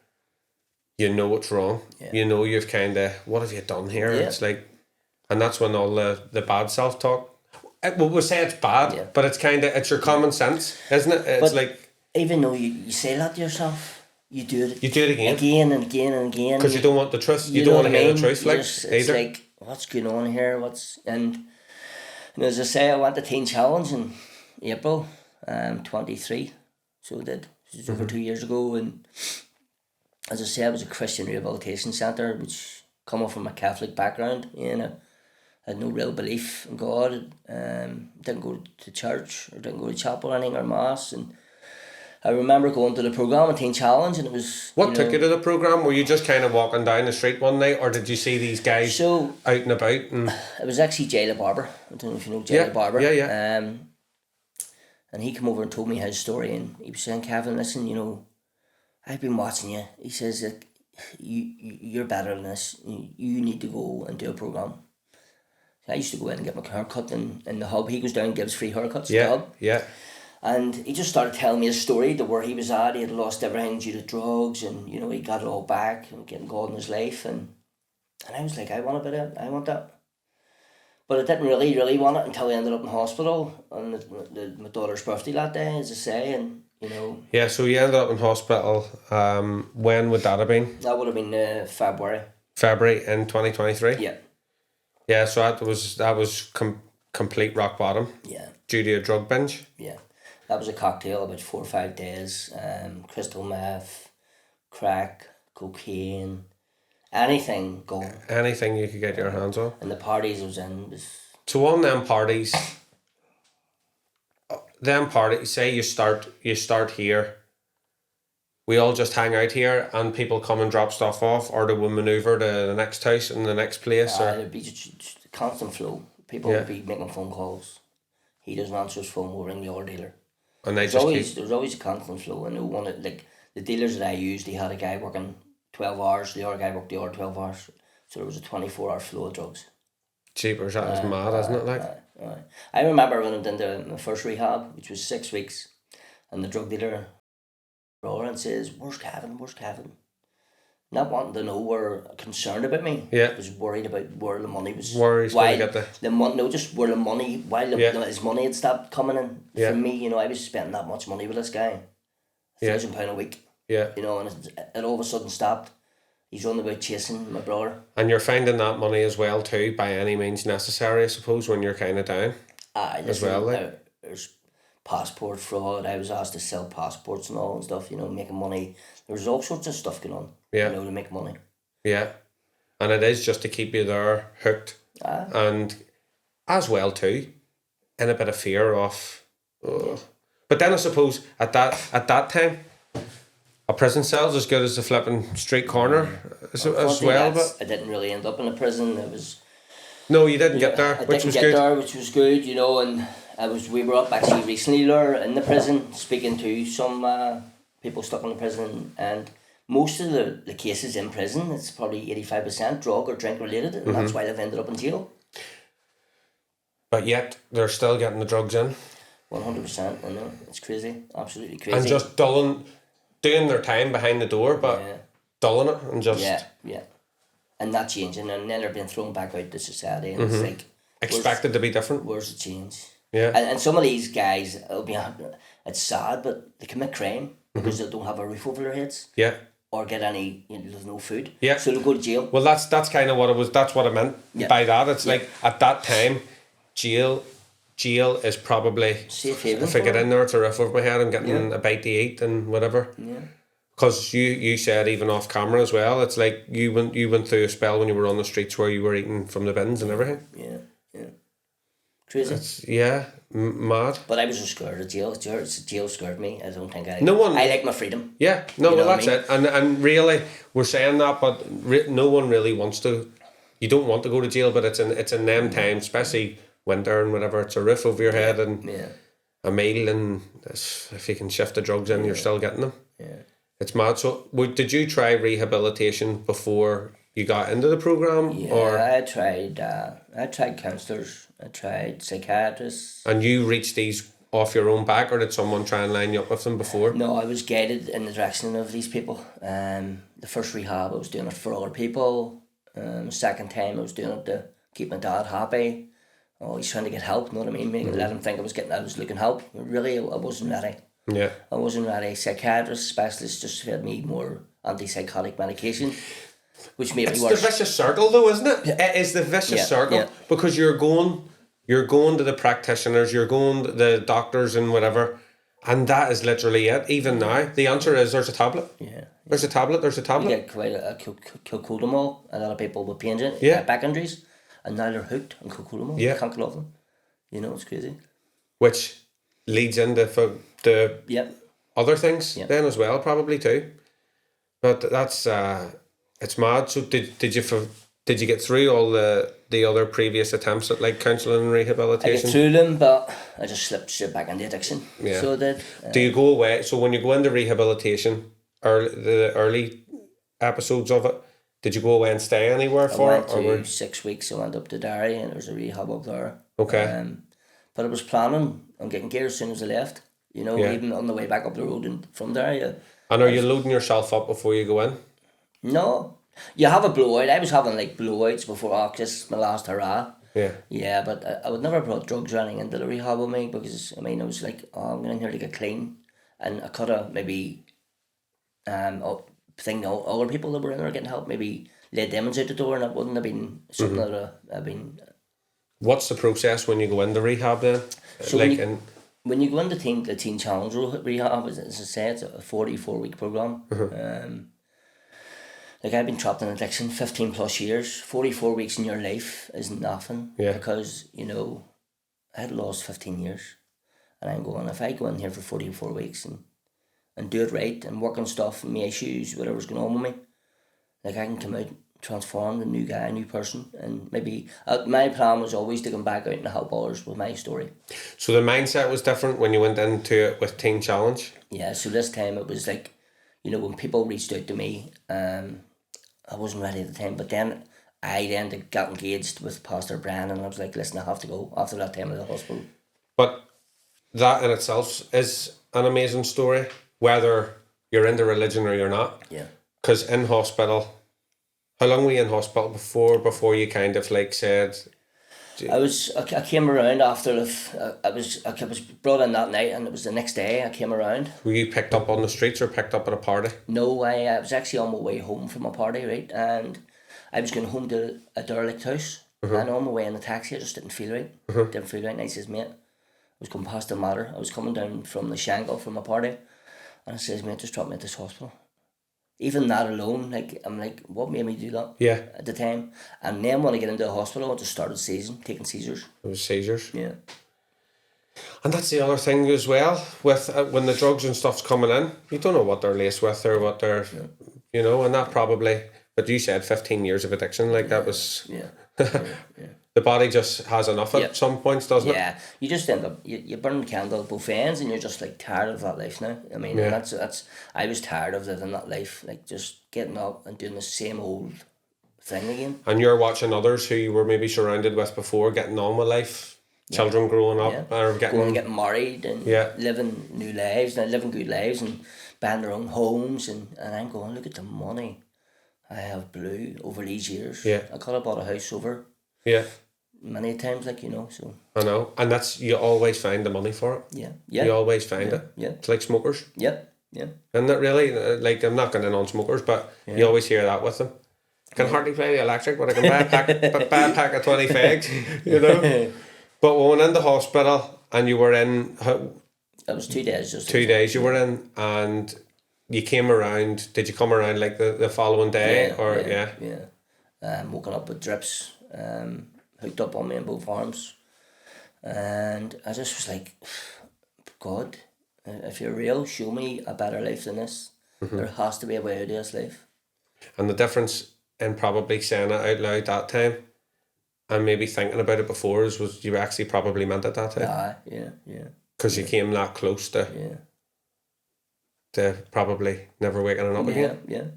you know what's wrong. Yeah. You know you've kind of, what have you done here? Yeah. It's like, and that's when all the bad self-talk, well, we'll say it's bad, but it's kind of, it's your common sense, isn't it? It's but like... Even though you say that to yourself, you do it. You do it again. Again and again and again. Because you don't want the truth. You don't want to hear the truth, like, It's either. like, what's going on here? And as I say, I went to Teen Challenge in April, 23. So I did. It was over 2 years ago. And as I say, it was a Christian rehabilitation centre, which come off from a Catholic background. You know, I had no real belief in God. Didn't go to church or didn't go to chapel or anything or mass. And I remember going to the programme in Teen Challenge, and it was... What took you to the programme? Were you just kind of walking down the street one night, or did you see these guys out and about? And it was actually Jay the Barber. I don't know if you know Jay the Barber. Yeah. And he came over and told me his story, and he was saying, Kevin, listen, you know, I've been watching you. He says that you're better than this. You need to go and do a programme. So I used to go in and get my hair cut in the hub. He goes down and gives free haircuts in the hub. Yeah. And he just started telling me a story to where he was at. He had lost everything due to drugs, and you know, he got it all back and getting God in his life. And I was like, I want a bit of it. I want that. But I didn't really want it until I ended up in hospital on my daughter's birthday that day, as I say, and you know. Yeah, so you ended up in hospital. When would that have been? That would have been February. February in 2023? Yeah. Yeah, so that was complete rock bottom. Yeah. Due to a drug binge? Yeah. That was a cocktail, about 4 or 5 days. Crystal meth, crack, cocaine, anything going. Anything you could get your hands on. And the parties I was in was... So on them parties, say you start here, we all just hang out here and people come and drop stuff off, or do we manoeuvre to the next house and the next place? Or It'd be just a constant flow. People would be making phone calls. He doesn't answer his phone, we'll ring the other dealer. And there's always a constant flow, and the dealers that I used, they had a guy working 12 hours, the other guy worked the other 12 hours, so there was a 24-hour flow of drugs. Cheapers, that is mad, isn't it? Like, I remember when I went into my first rehab, which was 6 weeks, and the drug dealer rolled and says, "Where's Kevin? Where's Kevin?" Not wanting to know, were concerned about me. Yeah. Was worried about where the money was. Where he's going to get the money. No, just where the money. While his money had stopped coming in from me, you know, I was spending that much money with this guy, £1,000 a week. Yeah. You know, and it all of a sudden stopped. He's running about chasing my brother. And you're finding that money as well too, by any means necessary, I suppose, when you're kind of down. As well, like. There's passport fraud. I was asked to sell passports and all and stuff. You know, making money. There was all sorts of stuff going on. Yeah. You know, to make money. Yeah, and it is just to keep you there hooked, and as well too, in a bit of fear of. But then I suppose at that time, a prison cell's as good as the flipping street corner as well. But I didn't really end up in a prison. It was. No, you didn't get there, which was good. Which was good, you know, and we were up actually recently there in the prison speaking to some people stuck in the prison, and most of the cases in prison, it's probably 85% drug or drink related, and that's why they've ended up in jail. But yet they're still getting the drugs in. 100%, I know, it's crazy, absolutely crazy. And just doing their time behind the door, but dulling it and just and not changing, and then they're being thrown back out to society, and it's like expected to be different. Where's the change? Yeah. And some of these guys, it's sad, but they commit crime because they don't have a roof over their heads. Yeah. Or get any, there's no food. Yeah. So they'll go to jail. Well, that's kind of what it was. That's what I meant by that. It's like at that time, jail is probably safe haven. If I get in there, it's a roof over my head. I'm getting a bite to eat and whatever. Yeah. Because you said even off camera as well, it's like you went through a spell when you were on the streets where you were eating from the bins and everything. Yeah. Crazy. It's, mad. But I wasn't scared of jail. Jail scared me. I don't think I like my freedom. Yeah, no, well that's it. And really, we're saying that, but no one really wants to. You don't want to go to jail, but it's in them times, especially winter and whatever. It's a roof over your head and a meal, and if you can shift the drugs in, you're still getting them. Yeah. It's mad. So, did you try rehabilitation before you got into the program? Yeah, or? I tried counsellors. I tried psychiatrists. And you reached these off your own back, or did someone try and line you up with them before? No, I was guided in the direction of these people. The first rehab, I was doing it for other people. The second time, I was doing it to keep my dad happy. Oh, he's trying to get help, you know what I mean? Let him think I was looking help. Really, I wasn't ready. Yeah. I wasn't really a psychiatrist, specialist, just fed me more antipsychotic medication, which made me It's worse. the vicious circle, though, isn't it? It is the vicious circle because you're going to the practitioners, you're going to the doctors and whatever, and that is literally it. Even now, the answer is there's a tablet. Yeah. There's a tablet. There's a tablet. You get quite a cocodomol. A lot of people with pain, back injuries, and now they're hooked on cocodomol. Yeah. You can't get off them. You know, it's crazy. Which leads into the other things then as well, probably too. But that's it's mad. So did you get through all the other previous attempts at like counselling and I rehabilitation? get through them, but I just slipped straight back into addiction. Yeah. So I did. Do you go away? So when you go into rehabilitation, the early episodes of it, did you go away and stay anywhere for it? I went to 6 weeks. I went up to Derry and there was a rehab up there. Okay. But I was planning on getting gear as soon as I left. You know, even on the way back up the road and from Derry. And are you loading yourself up before you go in? No. You have a blowout. I was having like blowouts before this my last hurrah. Yeah. Yeah, but I would never brought drugs or anything into the rehab with me because, I mean, I was like, oh, I'm going in here to get clean. And I could have maybe think other people that were in there getting help, maybe laid them out the door, and it wouldn't have been something that I've been... What's the process when you go into rehab then? So like when you go into the Teen Challenge rehab, as I say, it's a 44-week program. Like I've been trapped in addiction 15 plus years. 44 weeks in your life is nothing. Yeah. Because, you know, I had lost 15 years. And I'm going, if I go in here for 44 weeks and do it right and work on stuff and my issues, whatever's going on with me, like I can come out transformed, a new guy, a new person. And maybe my plan was always to come back out and help others with my story. So the mindset was different when you went into it with Teen Challenge? Yeah, so this time it was like, you know, when people reached out to me, I wasn't ready at the time, but then I got engaged with Pastor Brian, and I was like, listen, I have to go after that time at the hospital. But that in itself is an amazing story, whether you're into religion or you're not. Yeah. Because in hospital, how long were you in hospital before you kind of like said... I came around after I was brought in that night, and it was the next day I came around. Were you picked up on the streets or picked up at a party? No, I was actually on my way home from a party, right? And I was going home to a derelict house, and on my way in the taxi I just didn't feel right. And I says, mate, I was going past the Mater. I was coming down from the Shangle from a party, and I says, mate, just drop me at this hospital. Even that alone, like, I'm like, what made me do that? Yeah. At the time. And then when I get into the hospital, I just started taking seizures. It was seizures. Yeah. And that's the other thing as well, with when the drugs and stuff's coming in, you don't know what they're laced with or what they're, you know, and that probably, but you said 15 years of addiction, like that was... Yeah. The body just has enough at some points, doesn't it? Yeah, you just end up, you burn the candle at both ends, and you're just like tired of that life now. I mean, that's I was tired of living that life, like just getting up and doing the same old thing again. And you're watching others who you were maybe surrounded with before getting on with life, children growing up, or getting married and living new lives, and living good lives, and buying their own homes, and I'm going, look at the money I have blew over these years. Yeah. I could have bought a house over. Yeah. Many times, like, you know, so. I know. And that's, you always find the money for it. Yeah. You always find it. Yeah. It's like smokers. Yep. Yeah. Isn't it really? Like, I'm not going to non-smokers, but you always hear that with them. I can hardly play the electric, but I can buy a pack of 20 fags, you know. But when we went into hospital and you were in... It was 2 days. Just 2 days you were in, and you came around. Did you come around like the following day? Yeah. Woken up with drips, hooked up on me in both arms, and I just was like, God, if you're real, show me a better life than this. There has to be a way out of this life. And the difference in probably saying it out loud that time and maybe thinking about it before was you actually probably meant it that time. Yeah. Because you came that close to probably never waking up again. Yeah.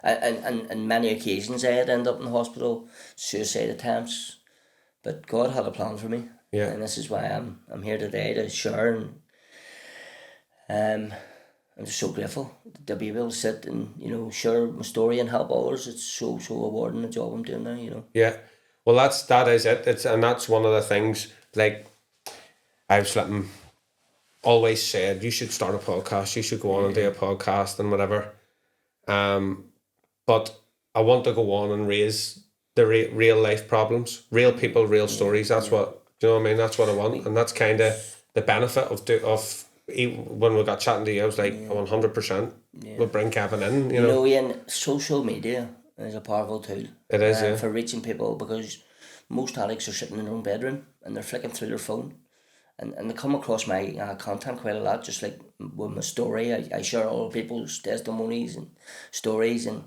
And many occasions I had ended up in the hospital, suicide attempts, but God had a plan for me. Yeah. And this is why I'm here today to share, and I'm just so grateful to be able to sit and, you know, share my story and help others. It's so rewarding, the job I'm doing now, you know. Yeah. Well, that is it. And that's one of the things, like, I was flipping always said, you should start a podcast, you should go on and do a podcast and whatever. But I want to go on and raise the real life problems, real people, real stories. That's what, do you know what I mean? That's what I want. And that's kind of the benefit of when we got chatting to you, I was like, 100% we'll bring Kevin in, you know. Ian, social media is a powerful tool. It is, for reaching people, because most addicts are sitting in their own bedroom and they're flicking through their phone. And they come across my content quite a lot, just like with my story. I share all people's testimonies and stories, and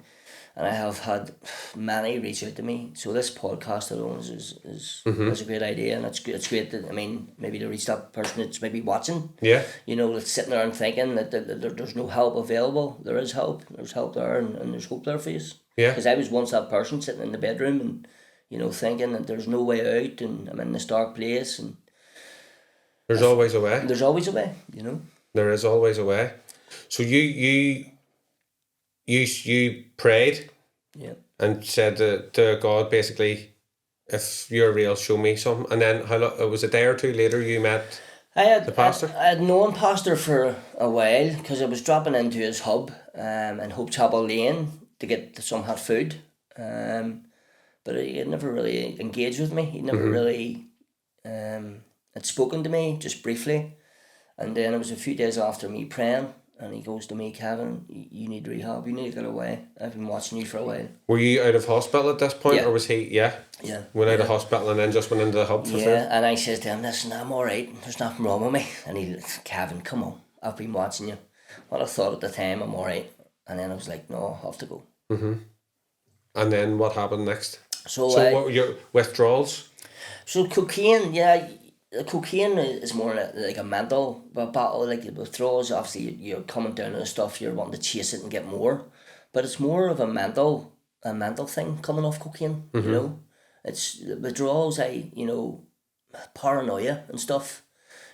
I have had many reach out to me. So this podcast alone is a great idea, and it's great that, I mean, maybe to reach that person that's maybe watching. Yeah. You know, that's sitting there and thinking that there's no help available. There is help. There's help there, and there's hope there for you. Yeah. Because I was once that person sitting in the bedroom and, you know, thinking that there's no way out, and I'm in this dark place, and there's always a way. There's always a way, you know. There is always a way. So you prayed, and said to God, basically, if you're real, show me something. And then it was a day or two later you met the pastor. I had known pastor for a while, because I was dropping into his hub in Hope Chapel Lane to get some hot food, but he had never really engaged with me. He never really had spoken to me, just briefly. And then it was a few days after me praying, and he goes to me, Kevin, you need rehab, you need to get away. I've been watching you for a while. Were you out of hospital at this point, or was he? Yeah. Went out of hospital and then just went into the hub for food. And I says to him, listen, I'm alright, there's nothing wrong with me. And he, Kevin, come on, I've been watching you. What I thought at the time, I'm alright. And then I was like, no, I have to go. And then what happened next? So what were your withdrawals? So cocaine, cocaine is more like a mental battle. Like withdrawals, obviously you're coming down on the stuff, you're wanting to chase it and get more, but it's more of a mental thing coming off cocaine. You know, it's withdrawals. Paranoia and stuff.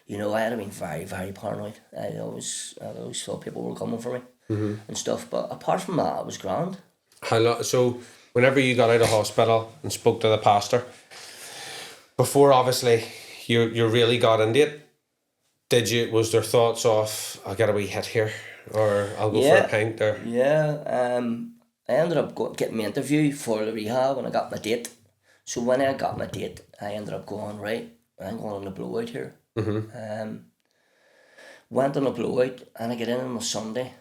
You know, I had been very, very paranoid. I always thought people were coming for me and stuff. But apart from that, it was grand. So whenever you got out of hospital and spoke to the pastor, before obviously you really got into it, was there thoughts of, I'll get a wee hit here, or I'll go for a pint, or? I ended up getting my interview for the rehab, and I got my date. So when I got my date, I ended up going, right, I'm going on a blowout here. Went on a blowout, and I get in on a Sunday,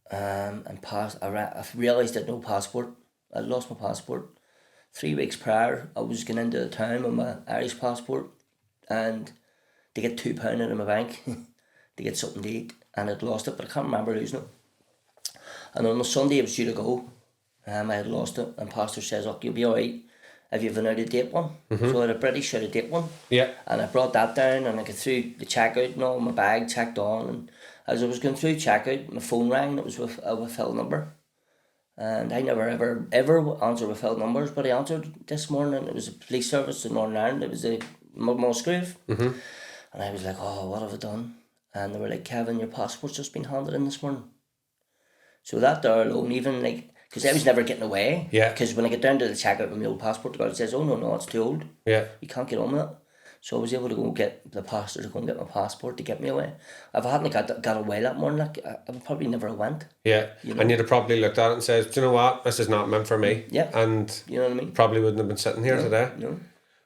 and passed. I realised I had no passport. I lost my passport. 3 weeks prior, I was going into the town with my Irish passport, and to get £2 out of my bank to get something to eat, and I'd lost it, but I can't remember losing it. And on the Sunday I was due to go, I had lost it, and pastor says, "Oh, you'll be alright if you've an out-of-date one." So I had a British out-of-date one, and I brought that down, and I got through the checkout and all, my bag checked on, and as I was going through checkout, my phone rang, and it was with a withheld number. And I never ever answer withheld numbers, but I answered this morning. It was a police service in Northern Ireland. It was a Musgrave. And I was like, oh, what have I done? And they were like, Kevin, your passport's just been handed in this morning. So that there alone, even like, because I was never getting away. Because when I get down to the checkout with my old passport, the guy says, oh, no, it's too old. You can't get on with it. So I was able to go get the pastor to go and get my passport to get me away. If I hadn't got away that morning, I would probably never have went. You know? And you'd have probably looked at it and said, do you know what, this is not meant for me. And you know what I mean? Probably wouldn't have been sitting here today. No.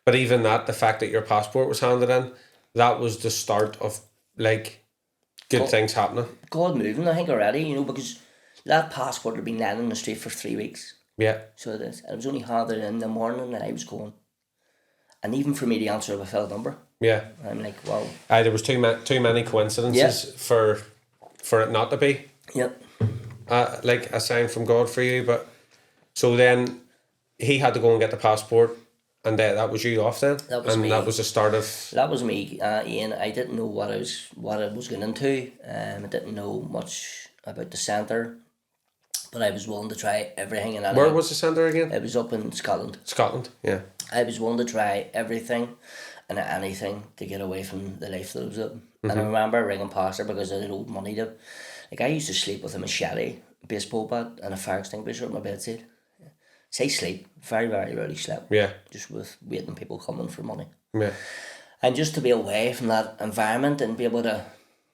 But even that, the fact that your passport was handed in, that was the start of like good things happening. God moving, I think, already, you know, because that passport had been lying in the street for 3 weeks. So it is. And it was only handed in the morning that I was going. And even for me to answer a withheld number, I'm like, wow. There was too many coincidences for it not to be. Like a sign from God for you. But so then he had to go and get the passport, and that was you off then. That was me. That was the start of. That was me, Ian. I didn't know what I was going into. I didn't know much about the centre, but I was willing to try everything. And where was the centre again? It was up in Scotland. Scotland, yeah. I was willing to try everything and anything to get away from the life that I was living. And I remember ringing pastor because I had owed money to. Like, I used to sleep with a machete, a baseball bat, and a fire extinguisher at my bedside. Say sleep, very, very rarely slept. Just with waiting people coming for money. And just to be away from that environment and be able to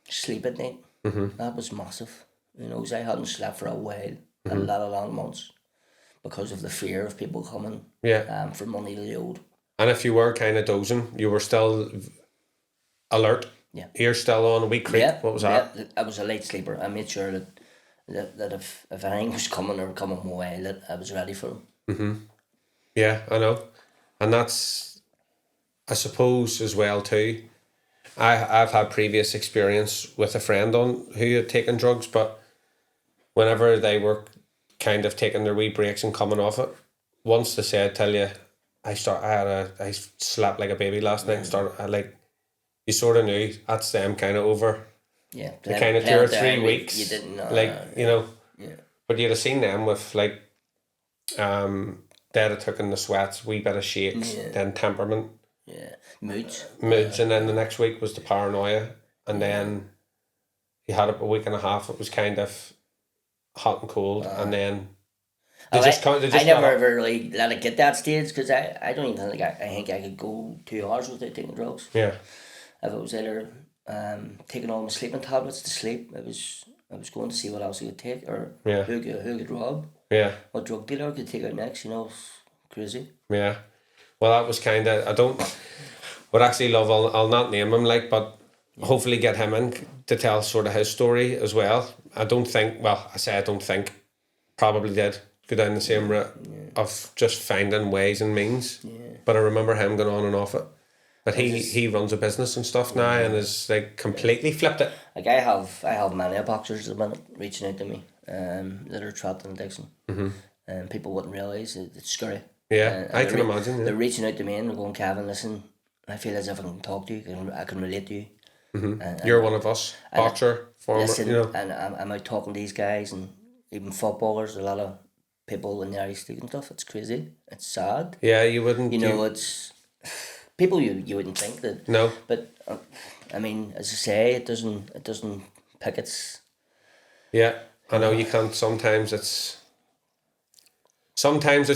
sleep at night. That was massive. You know, 'cause I hadn't slept for a while, a lot of long months, because of the fear of people coming for money to the old. And if you were kind of dozing, you were still alert. Yeah. Ears still on, a wee creak. Yeah, What was that? Yeah, I was a light sleeper. I made sure that if anything was coming or coming my way, that I was ready for them. Yeah, I know. And that's, I suppose, as well too. I've had previous experience with a friend who had taken drugs, but whenever they were kind of taking their wee breaks and coming off it, once they said, "Tell you, I slept like a baby last night," and you sort of knew that's them kind of over. Yeah, The kind of 2 or 3 You weeks, didn't know. Yeah. But you'd have seen them with they'd have taken the sweats, wee bit of shakes, then temperament, Moods, and then the next week was the paranoia, and then you had it a week and a half. It was kind of hot and cold, and then they just I never ever really let it get that stage, because I don't even think I think I could go 2 hours without taking drugs. Yeah. If it was either taking all my sleeping tablets to sleep, I was going to see what else I could take, or who could rob, what drug dealer could take out next. You know, crazy. Yeah. Well, that was kind of, would actually love, I'll not name him, but hopefully get him in to tell sort of his story as well. I don't think, probably did go down the same route of just finding ways and means. Yeah. But I remember him going on and off it. But he runs a business and stuff now, and is completely flipped it. Like I have many boxers at the minute reaching out to me that are trapped in addiction. And people wouldn't realise it's scary. Yeah, I can imagine. They're reaching out to me and they're going, "Kevin, listen, I feel as if I can talk to you, I can relate to you." And you're one of us, boxer, former, listen, and I'm out talking to these guys, and even footballers, a lot of people in the Irish League and stuff. It's crazy. It's sad. Yeah, you wouldn't. It's people you wouldn't think that. No. But I mean, as I say, it doesn't pick its. Yeah, I know you can't. Sometimes it's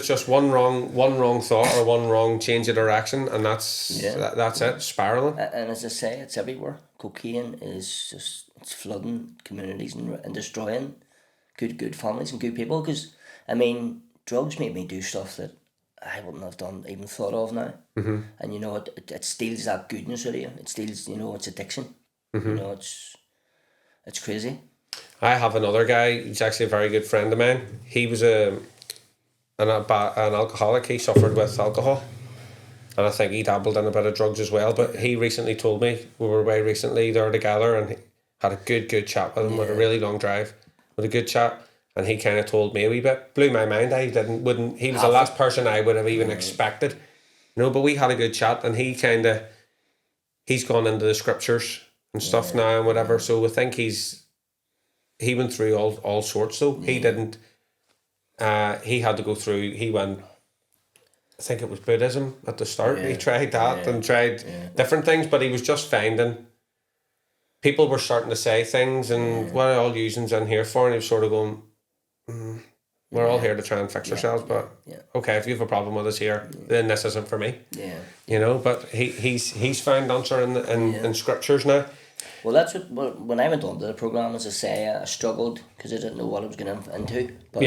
just one wrong thought or one wrong change of direction, and that's it, spiraling. And as I say, it's everywhere. Cocaine is it's flooding communities and destroying good families and good people. Because I mean, drugs make me do stuff that I wouldn't have even thought of now. And it steals that goodness out of you. It steals, it's addiction. It's crazy. I have another guy. He's actually a very good friend of mine. He was an alcoholic. He suffered with alcohol, and I think he dabbled in a bit of drugs as well. But he recently told me, we were away recently there together, and he had a good chat with him, with a really long drive, with a good chat. And he kind of told me a wee bit, blew my mind. He was the last person I would have even expected. But we had a good chat, and he's gone into the scriptures and stuff now and whatever. So I think he went through all sorts though. He didn't. He had to go through. He went. I think it was Buddhism at the start. He tried that and tried different things, but he was just finding. People were starting to say things, and what are all using's in here for? And he was sort of going, we're all here to try and fix ourselves, but okay, if you have a problem with us here, then this isn't for me. Yeah. But he's found answer in scriptures now. Well, that's when I went on to the program, as I say, I struggled because I didn't know what I was going into. But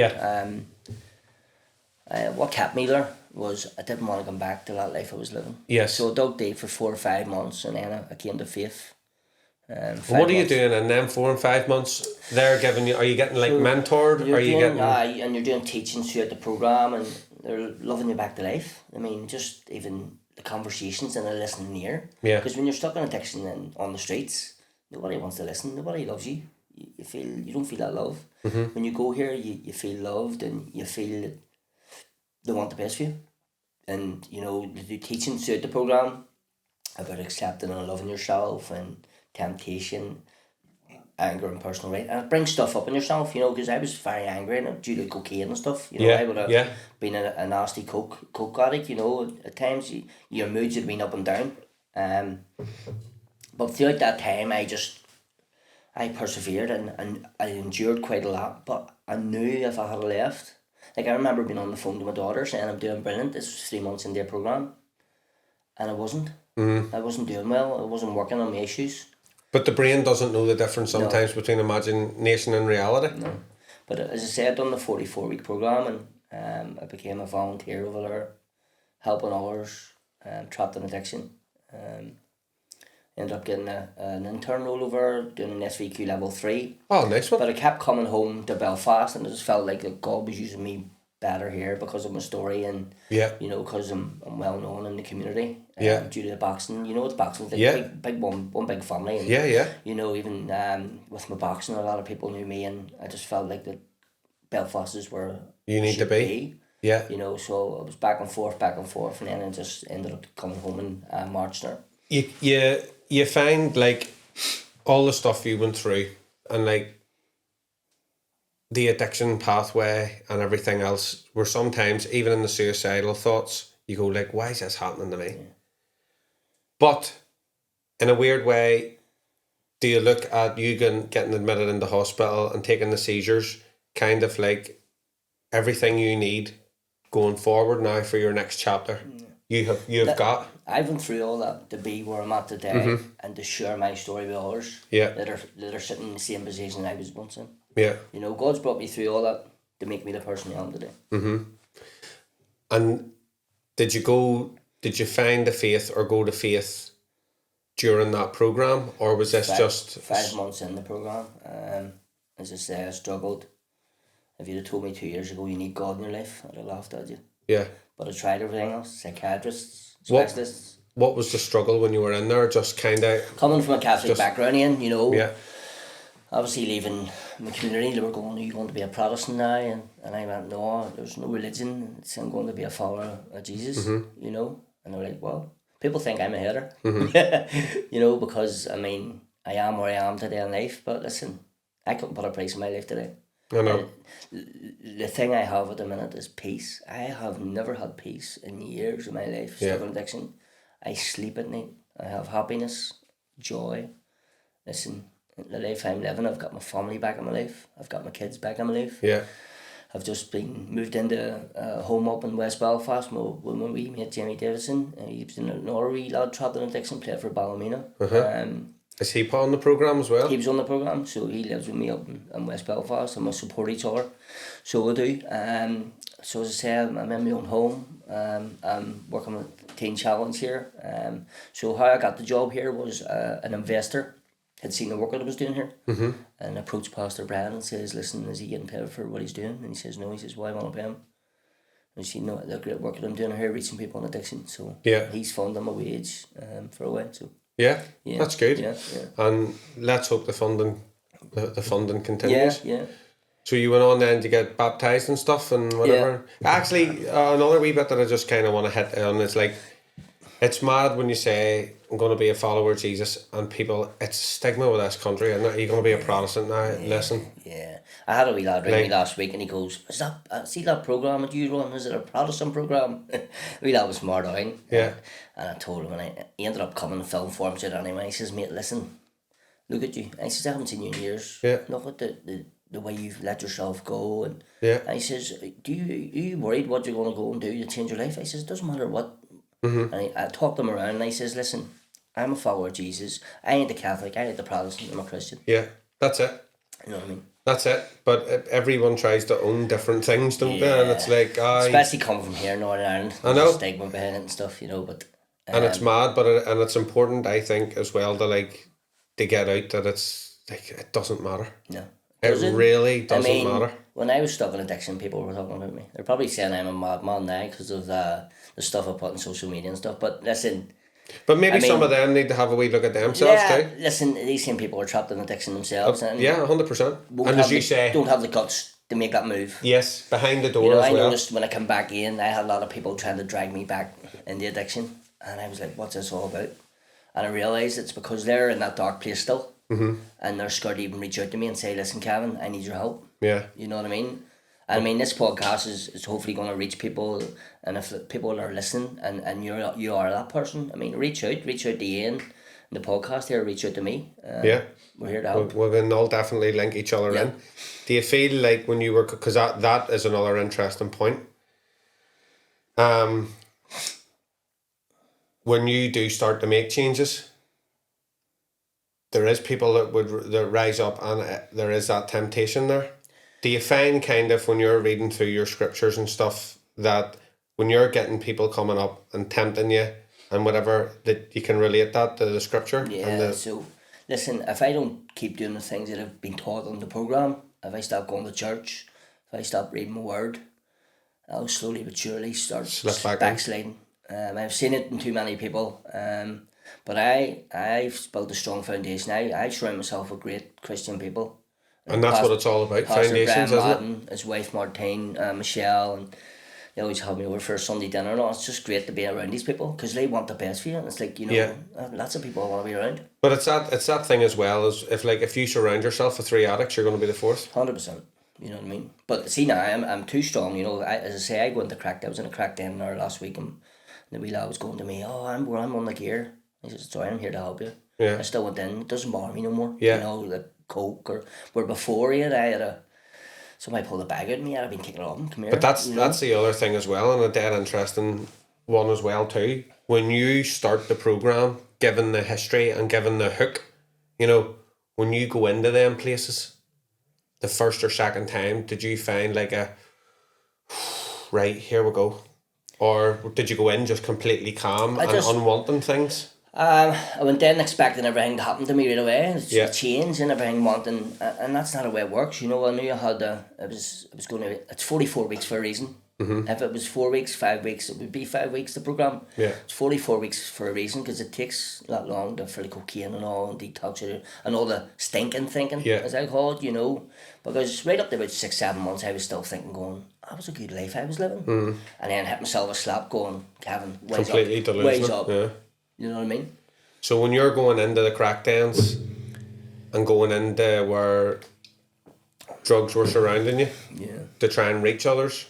what kept me there was I didn't want to come back to that life I was living. Yes. So I dug deep for 4 or 5 months, and then I came to faith. What are you doing in them 4 and 5 months? They're giving you. Are you getting mentored? Are you getting? And you're doing teaching throughout the program, and they're loving you back to life. I mean, just even the conversations and the listening ear. Yeah. Because when you're stuck in addiction and on the streets, nobody wants to listen. Nobody loves you. You don't feel that love. When you go here, you feel loved, and you feel that they want the best for you. And they do teaching throughout the program about accepting and loving yourself, and temptation, anger, and personal right, and it brings stuff up in yourself, because I was very angry due to cocaine and stuff. I would have been a nasty coke addict. At times your moods had been up and down. But throughout that time, I persevered and I endured quite a lot. But I knew if I had left, I remember being on the phone to my daughter saying I'm doing brilliant. This was 3 months into a program, and I wasn't. I wasn't doing well. I wasn't working on my issues. But the brain doesn't know the difference sometimes between imagination and reality. No. But as I said, I'd done the 44-week programme, and I became a volunteer over there, helping others trapped in addiction. Ended up getting an intern role over, doing an SVQ level 3. Oh, nice one. But I kept coming home to Belfast, and I just felt like God was using me better here because of my story, and because I'm well known in the community. Due to the boxing, it's boxing, like big one big family. And, even with my boxing, a lot of people knew me, and I just felt like that Belfast is where you need to be. Yeah. So I was back and forth, and then I just ended up coming home in March there. You find like all the stuff you went through, and like the addiction pathway and everything else, where sometimes even in the suicidal thoughts you go like, why is this happening to me? But in a weird way, do you look at you getting admitted into hospital and taking the seizures kind of like everything you need going forward now for your next chapter? You've got. I've went through all that to be where I'm at today, and to share my story with others that are sitting in the same position I was once in. Yeah. God's brought me through all that to make me the person I am today. And did you find the faith or go to faith during that program, or was this just 5 months in the program? As I say, I struggled. If you'd have told me 2 years ago you need God in your life, I'd have laughed at you. Yeah. But I tried everything else, psychiatrists, specialists. What was the struggle when you were in there? Just kind of... Coming from a Catholic background, obviously leaving my community, they were going, are you going to be a Protestant now? And I went, no, there's no religion. I'm going to be a follower of Jesus, And they were like, well, people think I'm a hater, because, I am where I am today in life. But listen, I couldn't put a price on my life today. I know. The thing I have at the minute is peace. I have never had peace in years of my life, stuck in addiction. I sleep at night. I have happiness, joy. Listen, the life I'm living, I've got my family back in my life. I've got my kids back in my life. Yeah. I've just been moved into a home up in West Belfast with my wee mate Jamie Davison. He was another wee lad trapped in addiction, played for Ballymena. Is he part on the programme as well? He was on the programme, so he lives with me up in West Belfast, and we support each other. So we do. So as I say, I'm in my own home. I'm working with Teen Challenge here. So how I got the job here was an investor had seen the work that I was doing here, and approached Pastor Brian and says, listen, is he getting paid for what he's doing? And he says, no. He says, why am I not pay him? And he said, no, the great work that I'm doing here, reaching people in addiction. So he's funding my wage for a while. So yeah, that's good. Yeah. And let's hope the funding continues. Yeah. So you went on then to get baptised and stuff and whatever. Yeah. Actually, another wee bit that I just kind of want to hit on is like, it's mad when you say, I'm going to be a follower of Jesus, and people, it's stigma with this country, isn't it? You're going to be a Protestant now, listen. Yeah. I had a wee lad ring me last week, and he goes, see that programme that you run, is it a Protestant programme? The wee lad was smart on. Yeah. And I told him, and he ended up coming to film for him anyway. He says, mate, listen, look at you. And he says, I haven't seen you in years. Yeah. Look at the way you've let yourself go. And and he says, are you worried what you're going to go and do to change your life? I says, it doesn't matter what. And I talked him around, and I says, listen, I'm a follower of Jesus. I ain't a Catholic, I ain't a Protestant, I'm a Christian. Yeah, that's it. You know what I mean? That's it. But everyone tries to own different things, don't they? And it's like, especially coming from here in Northern Ireland. I know. Stigma behind it and stuff, but... and it's mad, but it's important, I think, as well, to get out that it's, like, it doesn't matter. No. It really doesn't matter. When I was stuck in addiction, people were talking about me. They're probably saying I'm a madman now because of the stuff I put on social media and stuff. But listen... But maybe some of them need to have a wee look at themselves too. Listen, these same people are trapped in addiction themselves. And 100%. And as you say... Don't have the guts to make that move. Yes, behind the door as well. I noticed when I come back in, I had a lot of people trying to drag me back in the addiction. And I was like, what's this all about? And I realised it's because they're in that dark place still. And they're scared to even reach out to me and say, listen, Kevin, I need your help. Yeah. You know what I mean? I mean, this podcast is hopefully going to reach people, and if people are listening and you are that person, I mean, reach out to Ian, the podcast here, reach out to me. We're here to help. We can all definitely link each other in. Do you feel like when you were, because that is another interesting point, when you do start to make changes, there is people that rise up, and there is that temptation there. Do you find kind of when you're reading through your scriptures and stuff that when you're getting people coming up and tempting you and whatever, that you can relate that to the scripture? Yeah, so listen, if I don't keep doing the things that have been taught on the programme, if I stop going to church, if I stop reading my word, I'll slowly but surely start backsliding. I've seen it in too many people, but I've built a strong foundation. I surround myself with great Christian people. And that's what it's all about, Pastor foundations, Brian isn't Madden, his wife Martine, Michelle, and they always have me over for a Sunday dinner and all. It's just great to be around these people because they want the best for you, and it's like, lots of people want to be around. But it's that thing as well, as if you surround yourself with 3 addicts, you're going to be the fourth. 100%. You know what I mean? But see now, I'm too strong. As I say, I go into crack. I was in a crack den there last week, and the wee lad was going to me, I'm on the gear. He says, sorry, I'm here to help you. Yeah. I still went in. It doesn't bother me no more. Yeah. The coke or where before somebody pulled a bag out of me, I'd have been kicking it off. Come here. But that's the other thing as well, and a dead interesting one as well too. When you start the program, given the history and given the hook, when you go into them places, the first or second time, did you find like right, here we go? Or did you go in just completely calm and unwanting things? I went in expecting everything to happen to me right away. It's change and everything wanting, and that's not the way it works. I knew I had it's 44 weeks for a reason. Mm-hmm. If it was 4 weeks, 5 weeks, it would be 5 weeks, the programme. Yeah. It's 44 weeks for a reason because it takes that long to for the cocaine and all and detox it and all the stinking thinking, as I call it, because right up to about 6-7 months I was still thinking going, that was a good life I was living. Mm. And then hit myself a slap going, Kevin, ways up. Yeah. You know what I mean? So when you're going into the crack dens and going into where drugs were surrounding you to try and reach others,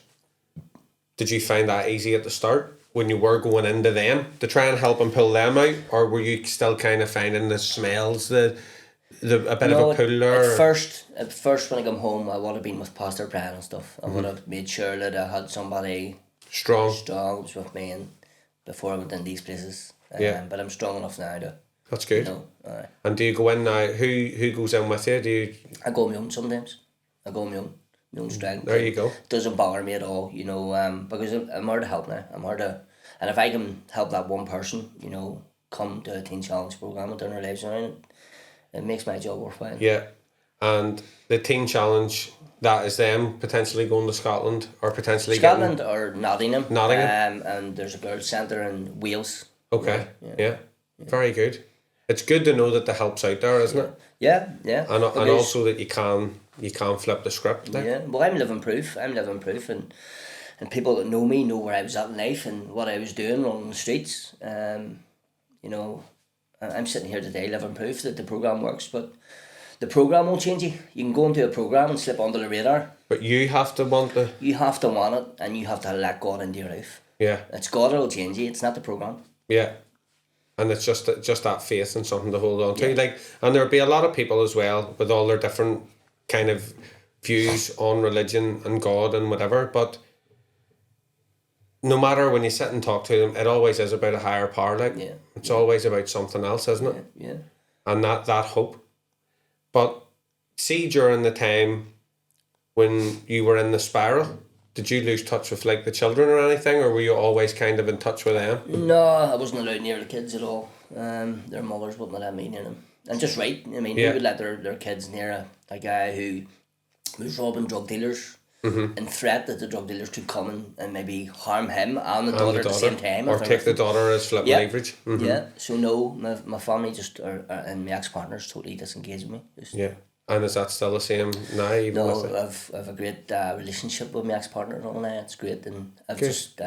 did you find that easy at the start when you were going into them to try and help and pull them out, or were you still kind of finding the smells, a bit of a pull there? At first when I come home, I would have been with Pastor Brian and stuff. I would have made sure that I had somebody strong was with me and before I went in these places. But I'm strong enough now to. That's good. And do you go in now? Who goes in with you? I go on my own sometimes. I go on my own strength. There you go. It doesn't bother me at all, because I'm here to help now. And if I can help that one person, come to a Teen Challenge programme and turn their lives around, it makes my job worthwhile. Yeah. And the Teen Challenge, that is them potentially going to Scotland or potentially Scotland or Nottingham. Nottingham. And there's a girls' centre in Wales. Okay. Yeah. Very good. It's good to know that the help's out there, isn't it? Yeah. And also that you can flip the script. Like. Yeah. Well, I'm living proof, and people that know me know where I was at in life and what I was doing on the streets. I'm sitting here today living proof that the programme works, but the programme won't change you. You can go into a programme and slip under the radar. But you have to want the... You have to want it, and you have to let God into your life. Yeah. It's God that'll change you, it's not the programme. Yeah. And it's just that faith and something to hold on to. Yeah. And there'll be a lot of people as well with all their different kind of views on religion and God and whatever, but no matter when you sit and talk to them, it always is about a higher power. It's always about something else, isn't it? Yeah. And that hope. But see, during the time when you were in the spiral, did you lose touch with the children or anything, or were you always kind of in touch with them? No, I wasn't allowed near the kids at all. Their mothers wouldn't let me near them. And just right, who would let their kids near a guy who was robbing drug dealers and threat that the drug dealers could come and maybe harm him and the daughter at the same time. Or take the daughter as flipping leverage. Mm-hmm. Yeah, so no, my family and my ex-partners totally disengaged with me. And is that still the same now? I've a great relationship with my ex-partner and all that. It's great, and I've just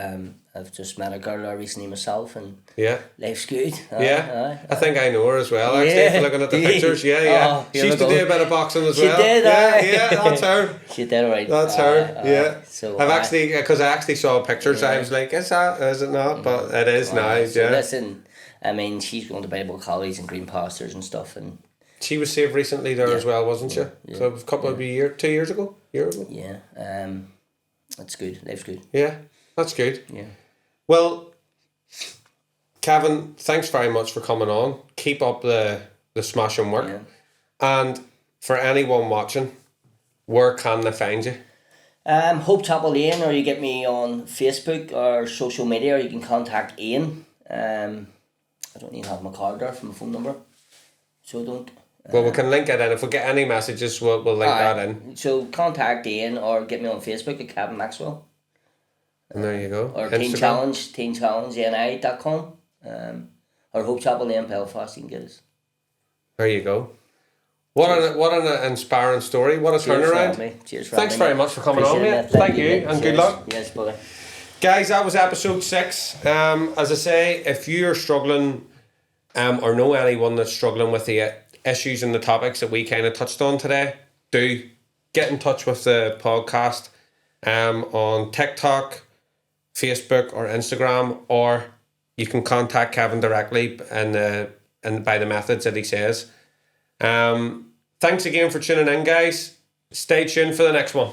met a girl there recently myself, and life's good. I think I know her as well. Actually, looking at the pictures, she used to do a bit of boxing as well. She did. That's her. She did alright. That's her. So I've because I actually saw pictures. I was like, is it not? But it is now. So listen, I mean, she's going to Bible college and green pastures and stuff, and. She was saved recently there as well, wasn't she? Yeah. So a couple of 2 years ago? Yeah. That's good. Life's good. Yeah, that's good. Yeah. Well, Kevin, thanks very much for coming on. Keep up the the smashing work. Yeah. And for anyone watching, where can they find you? Hope Chapel Ian, or you get me on Facebook or social media, or you can contact Ian. I don't even have my card there for my phone number, so don't. Well, we can link it in. If we get any messages, we'll link that in. So contact Ian or get me on Facebook at Kevin Maxwell. And there you go. Or Instagram. teenchallenge.ni.com. Or Hope Chapel Ian Belfast, you can get us. There you go. What an inspiring story. What a turnaround. Cheers for Thanks having me. very much for coming on, Appreciate mate. it. Thank you, mate. and good Cheers. luck. Yes, brother. Guys, that was episode 6. As I say, if you're struggling or know anyone that's struggling with the issues and the topics that we kind of touched on today, do get in touch with the podcast on TikTok, Facebook or Instagram, or you can contact Kevin directly and by the methods that he says. Thanks again for tuning in, guys. Stay tuned for the next one.